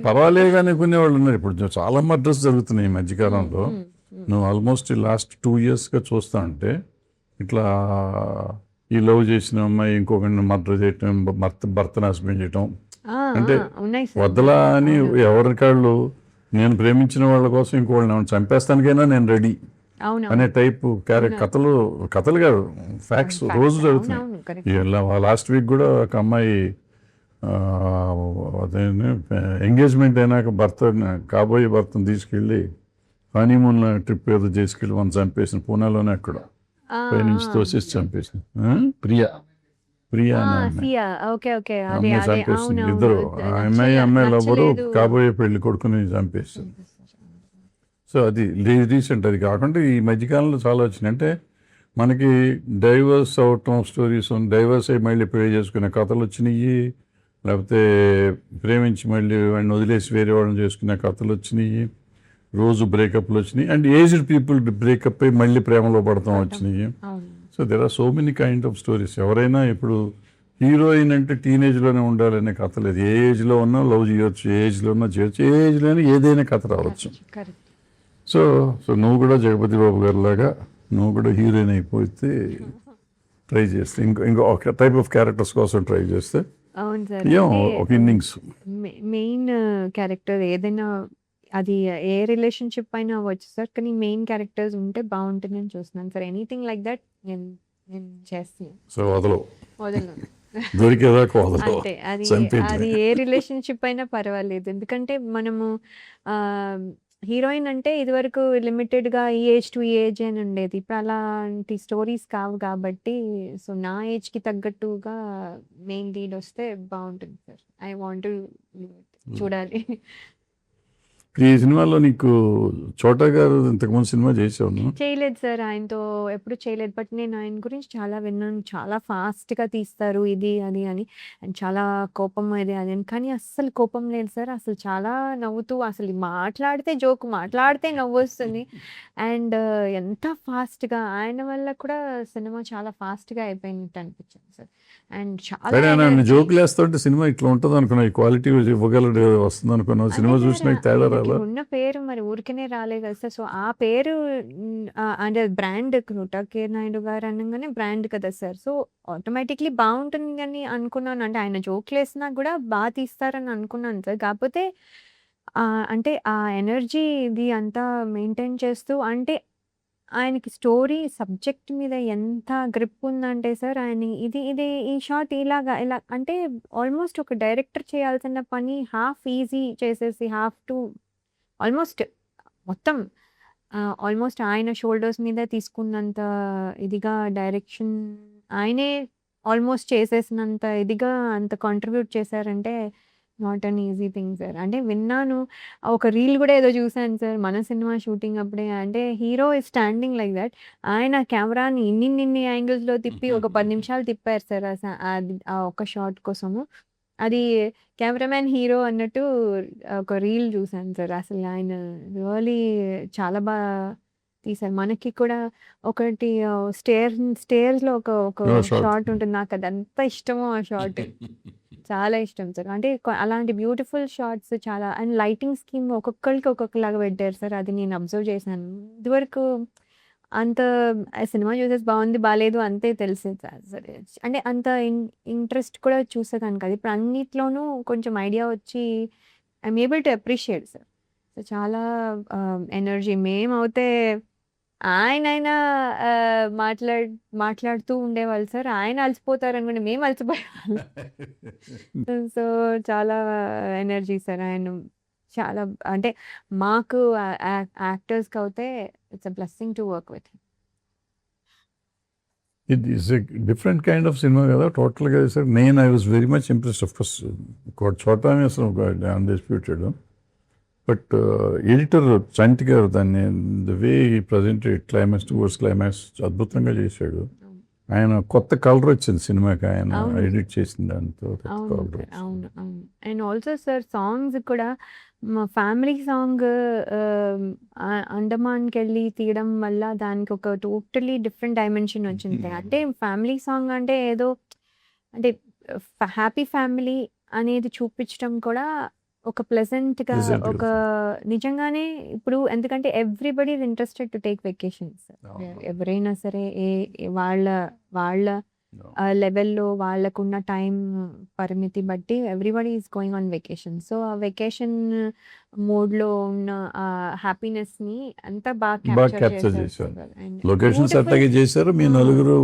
పర్వాలేదు అనుకునే వాళ్ళు ఉన్నారు. ఇప్పుడు చాలా మర్డర్స్ జరుగుతున్నాయి ఈ మధ్యకాలంలో. నువ్వు ఆల్మోస్ట్ లాస్ట్ 2 yearsగా చూస్తా ఉంటే ఇట్లా ఈ లవ్ చేసిన అమ్మాయి ఇంకొకరిని మర్డర్ చేయటం, భర్తను హస్బెండ్ చేయటం, అంటే వదలా అని ఎవరికాళ్ళు నేను ప్రేమించిన వాళ్ళ కోసం ఇంకోళ్ళని చంపేస్తానికైనా నేను రెడీ అనే టైప్ కథలు కాదు, ఫ్యాక్ట్స్ రోజు జరుగుతున్నాయి. లాస్ట్ వీక్ కూడా ఒక అమ్మాయి అదే ఎంగేజ్మెంట్ అయినాక కాబోయే భర్తను తీసుకెళ్ళి హనీమూన్ ట్రిప్ ఏదో చేసుకెళ్ళి మనం చంపేసిన, పూణేలోనే అక్కడ పైనుంచి తోసేసి చంపేసిన ప్రియా అమ్మాయి చంపేసింది. ఇద్దరు అమ్మాయి లవ్వరు కాబోయే పెళ్లి కొడుకుని చంపేసింది. సో అది రీసెంట్. అది కాకుండా ఈ మధ్యకాలంలో చాలా వచ్చినాయి. అంటే మనకి డైవర్స్ అవటం స్టోరీస్, డైవర్స్ అయ్యి మళ్ళీ పెళ్లి చేసుకునే కథలు వచ్చినాయి, లేకపోతే ప్రేమించి మళ్ళీ వాడిని వదిలేసి వేరే వాళ్ళని చేసుకునే కథలు వచ్చినాయి, రోజు బ్రేకప్లు వచ్చినాయి, అండ్ ఏజ్డ్ పీపుల్ బ్రేకప్ అయ్యి మళ్ళీ ప్రేమలో పడతాం వచ్చినాయి. అవును. So there are so many kind of stories. ఎవరైనా ఇప్పుడు హీరోయిన్ అంటే టీనేజ్లోనే ఉండాలనే కథ లేదు. ఏ ఏజ్లో ఉన్నా లవ్ చేయొచ్చు, ఏ ఏజ్లో ఉన్నా చేయొచ్చు, ఏ ఏజ్లోనే ఏదైనా కథ రావచ్చు. కరెక్ట్. సో సో నువ్వు కూడా జగపతి బాబు గారి లాగా నువ్వు కూడా హీరోయిన్ అయిపోతే ట్రై చేస్తే ఇంకో ఒక టైప్ ఆఫ్ క్యారెక్టర్స్ కోసం ట్రై చేస్తే అవును సార్. ఏం అంటే ఒక ఇన్నింగ్స్. మెయిన్ క్యారెక్టర్ ఏదైనా అది ఏ రిలేషన్షిప్ అయినా అవ్వచ్చు సార్, కానీ మెయిన్ క్యారెక్టర్స్ ఉంటే బాగుంటుందని చూస్తున్నాను సార్. ఎనీథింగ్ లైక్ దట్ నేను నేను చేస్తున్నాను. సో వదలవు, వదలను. దొరికేదాకా వదలవు, అంతే. అది చంపేయటమే. ఏ రిలేషన్షిప్ అయినా పర్వాలేదు. ఎందుకంటే మనము హీరోయిన్ అంటే ఇదివరకు లిమిటెడ్గా ఈ ఏజ్ టు ఈ ఏజ్ అని ఉండేది. ఇప్పుడు అలాంటి స్టోరీస్ కావు కాబట్టి సో నా ఏజ్కి తగ్గట్టుగా మెయిన్ లీడ్ వస్తే బాగుంటుంది సార్. ఐ వాంట్ చూడాలి. ఈ సినిమాలో నీకు చోటా గారు ఇంతకుముందు సినిమా చేసావు నువ్వు? చేయలేదు సార్, ఆయనతో ఎప్పుడు చేయలేదు. బట్ నేను ఆయన గురించి చాలా విన్నాను. చాలా ఫాస్ట్గా తీస్తారు ఇది అది అని, అండ్ చాలా కోపం ఇది అది అని. కానీ అస్సలు కోపం లేదు సార్. అసలు చాలా నవ్వుతూ, అసలు మాట్లాడితే జోక్, మాట్లాడితే నవ్వు వస్తుంది. అండ్ ఎంత ఫాస్ట్గా ఆయన వల్ల కూడా సినిమా చాలా ఫాస్ట్గా అయిపోయినట్టు అనిపించింది సార్. అండ్ చాలా సరే నన్ను energy. జోకులు వేస్తుంటే సినిమా ఇట్లా ఉంటుంది అనుకున్నా, ఈ క్వాలిటీ ఇవ్వగలడు వస్తుంది అనుకున్నావు. సినిమా అదే చూసిన సార్, తేడా ఆయనకి రాలా? ఉన్న పేరు మరి ఊరికనే రాలే కదా సార్. సో ఆ పేరు అంటే బ్రాండ్ కృట కే నాయుడు గారు అనగానే బ్రాండ్ కదా సార్. సో ఆటోమేటిక్లీ బాగుంటుంది అని అనుకున్నాను. అంటే ఆయన జోక్లు వేసినా కూడా బాగా తీస్తారని అనుకున్నాను సార్. కాకపోతే అంటే ఆ ఎనర్జీ ఇది అంతా మెయింటైన్ చేస్తూ, అంటే ఆయనకి స్టోరీ సబ్జెక్ట్ మీద ఎంత గ్రిప్ ఉందంటే సార్, ఆయన ఇది ఇది ఈ షాట్ ఇలాగా ఇలా అంటే ఆల్మోస్ట్ ఒక డైరెక్టర్ చేయాల్సిన పని హాఫ్ ఈజీ చేసేసి హాఫ్ టు ఆల్మోస్ట్ మొత్తం ఆల్మోస్ట్ ఆయన షోల్డర్స్ మీద తీసుకున్నంత ఇదిగా డైరెక్షన్ ఆయనే ఆల్మోస్ట్ చేసేసినంత ఇదిగా అంత కాంట్రిబ్యూట్ చేశారంటే not an easy thing sir. అంటే విన్నాను, ఒక రీల్ కూడా ఏదో చూసాను సార్ మన సినిమా షూటింగ్ అప్పుడే. అంటే hero is standing like that, ఆయన కెమెరాని ఇన్ని యాంగిల్స్లో తిప్పి ఒక 10 నిమిషాలు తిప్పారు సార్ ఆ ఒక్క షాట్ కోసము. అది కెమెరామ్యాన్ హీరో అన్నట్టు ఒక రీల్ చూసాను సార్. అసలు ఆయన రియలీ చాలా బాగా తీశారు. మనకి కూడా ఒకటి స్టేర్స్లో ఒక ఒక షార్ట్ షాట్ ఉంటుంది. నాకు అది అంత ఇష్టమో ఆ షాట్. చాలా ఇష్టం సార్. అంటే అలాంటి బ్యూటిఫుల్ షాట్స్ చాలా, అండ్ లైటింగ్ స్కీమ్ ఒక్కొక్కరికి ఒక్కొక్కలాగా పెట్టారు సార్. అది నేను అబ్జర్వ్ చేశాను. ఇదివరకు అంత సినిమా చూసేసి బాగుంది బాలేదు అంతే తెలిసేది కాదు సరే. అంటే అంత ఇంట్రెస్ట్ కూడా చూసేదాన్ని కాదు. ఇప్పుడు అన్నిట్లోనూ కొంచెం ఐడియా వచ్చి I'm able to appreciate sir. So చాలా ఎనర్జీ మేమవుతే ఆయనైనా మాట్లాడుతూ ఉండేవాళ్ళు సార్. ఆయన అలసిపోతారు అనుకుంటే మేము అలసిపోయేవాళ్ళం. సో చాలా ఎనర్జీ సార్ ఆయన. చాలా అంటే మాకు యాక్టర్స్కి అయితే it's a blessing to work with. It is a different kind of cinema కదా టోటల్గా sir. I was very much impressed. Of course చోటా అసలు అన్డిస్ప్యూటెడ్, బట్ ఎడిటర్ చంటి గారు దాన్ని the way presented climax towards climax అద్భుతంగా చేశాడు. ఆయన కొత్త కలర్ వచ్చింది సినిమాకి, ఆయన అవును. ఎడిట్ చేసిన దాంతో కొత్త అవును కలర్ సార్. వచ్చింది. అవును. అవును. అండ్ ఆల్సో సార్ సాంగ్స్ కూడా మా ఫ్యామిలీ సాంగ్ అండమాన్‌కెళ్ళి తీయడం వల్ల దానికి ఒక టోటల్లీ డిఫరెంట్ డైమెన్షన్ వచ్చింది. అంటే ఫ్యామిలీ సాంగ్ అంటే ఏదో అంటే హ్యాపీ ఫ్యామిలీ అనేది చూపించడం కూడా ఒక ప్లెజెంట్‌గా Pleasantగా ఒక నిజంగానే ఇప్పుడు ఎందుకంటే everybody is interested to take vacations. అవును. ఎవరైనా సరే వాళ్ళ వాళ్ళ అవును. లెవెల్‌లో వాళ్ళకున్న టైం పరిమితి బట్టి everybody is going on vacation. So ఆ వెకేషన్ మోడ్‌లో ఉన్న హ్యాపీనెస్‌ని అంతా బాగా బాగా క్యాప్చర్ క్యాప్చర్ చేశారు చేశారు. సార్. And locations beautiful. అట్లాగే చేశారు, మీ నలుగురు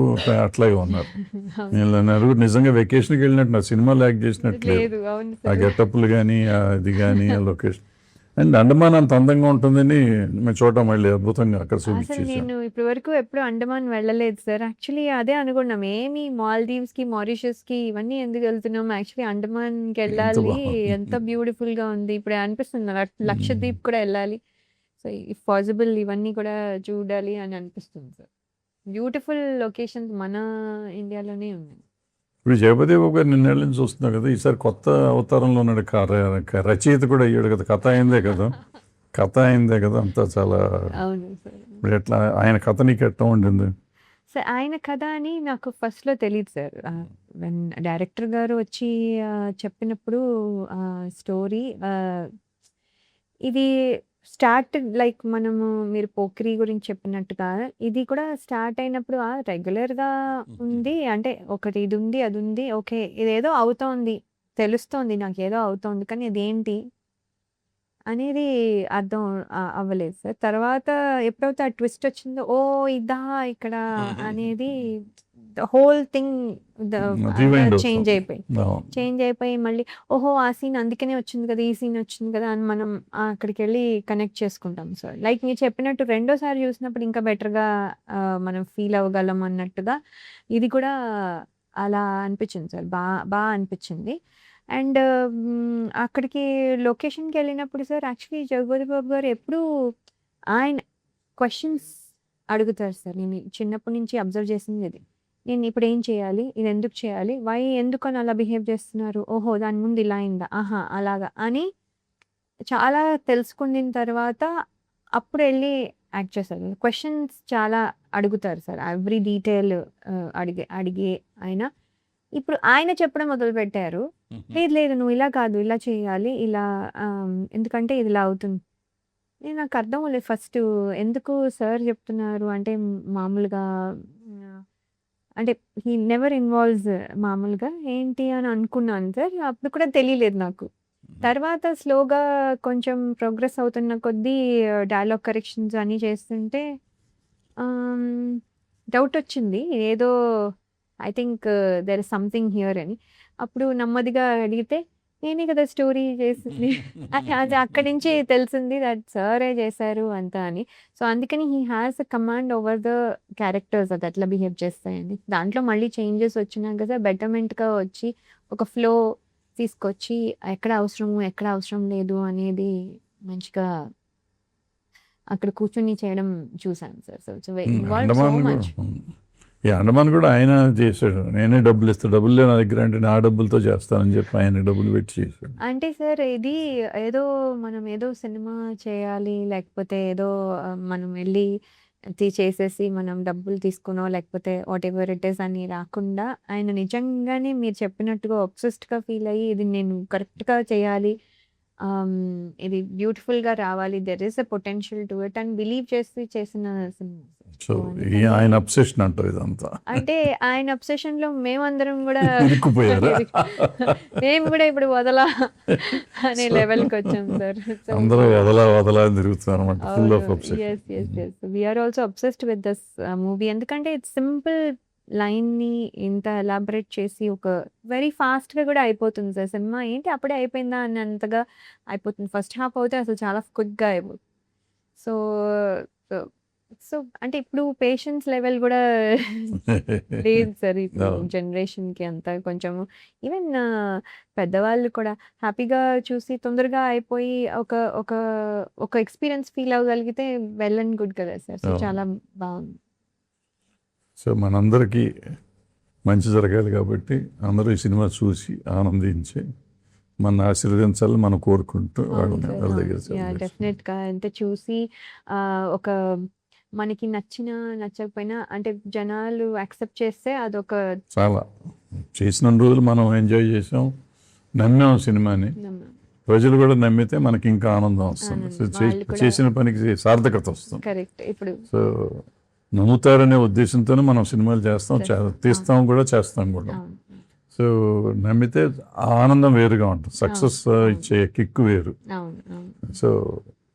అట్లాగే ఉన్నారు. అవును. మీ నలుగురు నిజంగా వెకేషన్కి వెళ్ళినట్టు నా సినిమాలో యాక్ట్ చేసినట్టు లేదు. లేదు. అవును ఆ సార్. గెటప్లు కానీ ఇది కానీ ఆ లొకేషన్ అండ్ అండమాన్ అంత అందంగా ఉంటుందని మేము చూడటం మళ్ళీ అద్భుతంగా అక్కడ అసలు చూపించేసాం. నేను ఇప్పటివరకు ఎప్పుడు అండమాన్ వెళ్ళలేదు సార్. యాక్చువల్లీ అదే అనుకున్నాం. ఏమి మాల్దీవ్స్‌కి, మారిషస్‌కి ఇవన్నీ ఎందుకు వెళ్తున్నాం? యాక్చువల్లీ అండమాన్‌కి ఎంత వెళ్ళాలి. బాగుంది. ఎంత బ్యూటిఫుల్‌గా ఉంది. ఇప్పుడు అనిపిస్తుంది లక్షద్వీప్ కూడా వెళ్ళాలి. సో ఇఫ్ పాసిబుల్ ఇవన్నీ కూడా చూడాలి అని అనిపిస్తుంది సార్. బ్యూటిఫుల్ లొకేషన్స్ మన ఇండియాలోనే ఉన్నాయి. ఇప్పుడు జగపతి బాబు గారు నిన్నేళ్ళ నుంచి చూస్తున్నావు కదా, ఈసారి కొత్త అవతారంలో ఉన్నాడు. రచయిత కూడా అయ్యాడు కదా, కథ అయిందే కదా అంతా చాలా. అవును సార్. ఇప్పుడు ఎట్లా ఆయన కథ నీకు ఎట్లా ఉండింది? సార్ ఆయన కథ అని నాకు ఫస్ట్‌లో తెలీదు సార్. వెన్ డైరెక్టర్ గారు వచ్చి చెప్పినప్పుడు స్టోరీ ఇది స్టార్ట్ లైక్ మనము మీరు 'పోకిరి' గురించి చెప్పినట్టుగా ఇది కూడా స్టార్ట్ అయినప్పుడు రెగ్యులర్‌గా ఉంది. అంటే ఒకటి ఇదుంది, అదుంది. ఓకే. ఇదేదో అవుతోంది. తెలుస్తోంది నాకేదో అవుతోంది. కానీ అదేంటి అనేది అర్థం అవ్వలేదు సార్. తర్వాత ఎప్పుడైతే ఆ ట్విస్ట్ వచ్చిందో, ఓహ్! ఇదా ఇక్కడ అనేది the whole thing rewind change అవుతాం. అయిపోయి. అవును. చేంజ్ అయిపోయి మళ్ళీ ఓహో! ఆ సీన్ అందుకనే వచ్చింది కదా! ఈ సీన్ వచ్చింది కదా! అని మనం అక్కడికెళ్ళి కనెక్ట్ చేసుకుంటాం సార్. లైక్ మీరు చెప్పినట్టు రెండోసారి చూసినప్పుడు ఇంకా బెటర్‌గా మనం ఫీల్ అవ్వగలం అన్నట్టుగా ఇది కూడా అలా అనిపించింది సార్. బా అనిపించింది. అండ్ అక్కడికి లొకేషన్‌కెళ్ళినప్పుడు సార్ యాక్చువల్లీ 'జగపతి బాబు' గారు ఎప్పుడూ ఆయన క్వెషన్స్ అడుగుతారు సార్. నేను చిన్నప్పటి నుంచి అబ్జర్వ్ చేసింది ఇది. నేను ఇప్పుడు ఏం చేయాలి? ఇది ఎందుకు చేయాలి? ఎందుకని అలా బిహేవ్ చేస్తున్నారు? ఓహో! దాని ముందు ఇలా అయిందా? ఆహా! అలాగా అని చాలా తెలుసుకున్న తర్వాత అప్పుడెళ్ళి యాక్ట్ చేస్తారు. క్వెషన్స్ చాలా అడుగుతారు సార్. ఎవ్రీ డీటెయిల్ అడిగే ఆయన. ఇప్పుడు ఆయన చెప్పడం మొదలుపెట్టారు. లేదు లేదు నువ్వు ఇలా కాదు, ఇలా చేయాలి. ఇలా ఎందుకంటే ఇది ఇలా అవుతుంది. నాకు అర్థం అవ్వలేదు ఫస్టు. ఎందుకు సార్ చెప్తున్నారు అంటే మామూలుగా అంటే హి నెవర్ ఇన్వాల్వ్స్ మామూలుగా ఏంటి అని అనుకున్నాను సార్. అప్పుడు కూడా తెలియలేదు నాకు. తర్వాత స్లోగా కొంచెం ప్రోగ్రెస్ అవుతున్న కొద్దీ డైలాగ్ కరెక్షన్స్ అన్నీ చేస్తుంటే డౌట్ వచ్చింది. ఏదో I think there is something here అని. అప్పుడు నెమ్మదిగా అడిగితే నేనే కదా స్టోరీ చేసింది. అది అక్కడి నుంచి తెలిసింది దట్ సారే చేశారు అంతా అని. సో, అందుకని he has a command over the characters అది ఎట్లా బిహేవ్ చేస్తాయని. దాంట్లో మళ్ళీ చేంజెస్ వచ్చినాక కదా బెటర్‌మెంట్‌గా వచ్చి ఒక ఫ్లో తీసుకొచ్చి ఎక్కడ అవసరము, ఎక్కడ అవసరం లేదు అనేది మంచిగా అక్కడ కూర్చొని చేయడం చూసాను sir. So, it's involved so Andaman much. ఈ అండమాన్ కూడా ఆయన చేశాడు. నేనే డబ్బులు ఇస్తా, డబ్బులు లేవు నా దగ్గర అంటే నా డబ్బులతో చేస్తానని చెప్పి ఆయన డబ్బులు పెట్టి చేశాడు. అంటే సార్ ఇది ఏదో మనం ఏదో సినిమా చేయాలి లేకపోతే ఏదో మనం వెళ్ళి చేసేసి మనం డబ్బులు తీసుకునో లేకపోతే వాటెవర్ ఇట్ ఈస్ అని రాకుండా ఆయన నిజంగానే మీరు చెప్పినట్టుగా ఒబ్సెస్డ్‌గా ఫీల్ అయ్యి ఇది నేను కరెక్ట్‌గా చేయాలి. ఇది బ్యూటిఫుల్‌గా రావాలి. There is a potential to it అని బిలీవ్ చేసి చేసిన సినిమా. సో ఆయన అబ్సెషన్ అంటారు ఇదంతా. అంటే ఆయన అబ్సెషన్‌లో మేమందరం గూడా ఇరుక్కుపోయారా? మేము గూడా ఇప్పుడు వదలా అనే లెవెల్‌కి వచ్చాం సార్. సో అందరూ వదలా అని తిరుగుతున్నారు అన్నమాట. Full of obsession. Yes. We are also obsessed with this movie. ఎందుకంటే ఇట్స్ సింపుల్ లైన్‌ని ఇంత ఎలాబరేట్ చేసి ఒక వెరీ ఫాస్ట్‌గా గూడా అయిపోతుంది సార్ సినిమా. ఏంటి అప్పుడే అయిపోయిందా అన్నంతగా అయిపోతుంది. ఫస్ట్ హాఫ్ అవుతే అసలు చాలా క్విక్‌గా అయిపోతుంది. సో, సో సో అంటే ఇప్పుడు పేషెన్స్ లెవెల్ గూడా లేదు సార్ ఇప్పుడు అవును. జనరేషన్‌కి అంతా కొంచెం ఈవెన్ పెద్దవాళ్ళు కూడా హ్యాపీగా చూసి తొందరగా అయిపోయి ఒక ఒక ఒక ఎక్స్‌పీరియన్స్ ఫీల్ అవ్వగలిగితే వెల్ అండ్ గుడ్ కదా సార్. సో, అవును. చాలా బావుంది. సో మనందరికీ మంచి జరగాలి కాబట్టి అందరూ ఈ సినిమా చూసి ఆనందించి మన ఆశీర్వదించాలని మనం కోరుకుంటూ అవును వాళ్ళ సార్. వాళ్ళ అవును. దగ్గర యాహ్! సెలవు తీసుకుంటాం. డెఫినెట్‌గా అంటే చూసి ఒక మనకి నచ్చినా, నచ్చకపోయినా అంటే జనాలు యాక్సెప్ట్ చేస్తే అదొక చాలా చేసిన రోజులు మనం ఎంజాయ్ చేసాం, నమ్మాం సినిమాని. నమ్మకం. ప్రజలు కూడా నమ్మితే మనకి ఇంకా ఆనందం వస్తుంది. సో ఆనందం. వాళ్ళు కూడా చేసిన పనికి సార్థకత వస్తుంది. కరెక్ట్. ఇప్పుడు సో నమ్ముతారనే ఉద్దేశంతోనే మనం సినిమాలు చేస్తాం, తీస్తాం కూడా, చేస్తాం కూడా. అవును. సో నమ్మితే ఆ ఆనందం వేరుగా ఉంటుంది. సక్సెస్ అవును. ఇచ్చే కిక్ వేరు. అవును. సో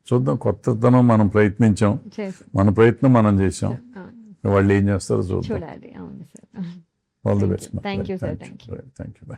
చూద్దాం, కొత్తదనం మనం ప్రయత్నించాం, చేసి మన ప్రయత్నం మనం చేసాం. అవును. వాళ్ళు ఏం చేస్తారో చూద్దాం. చూడాలి. అవును sir. All the Thank best. you. Thank you, sir. Thank you. Thank you.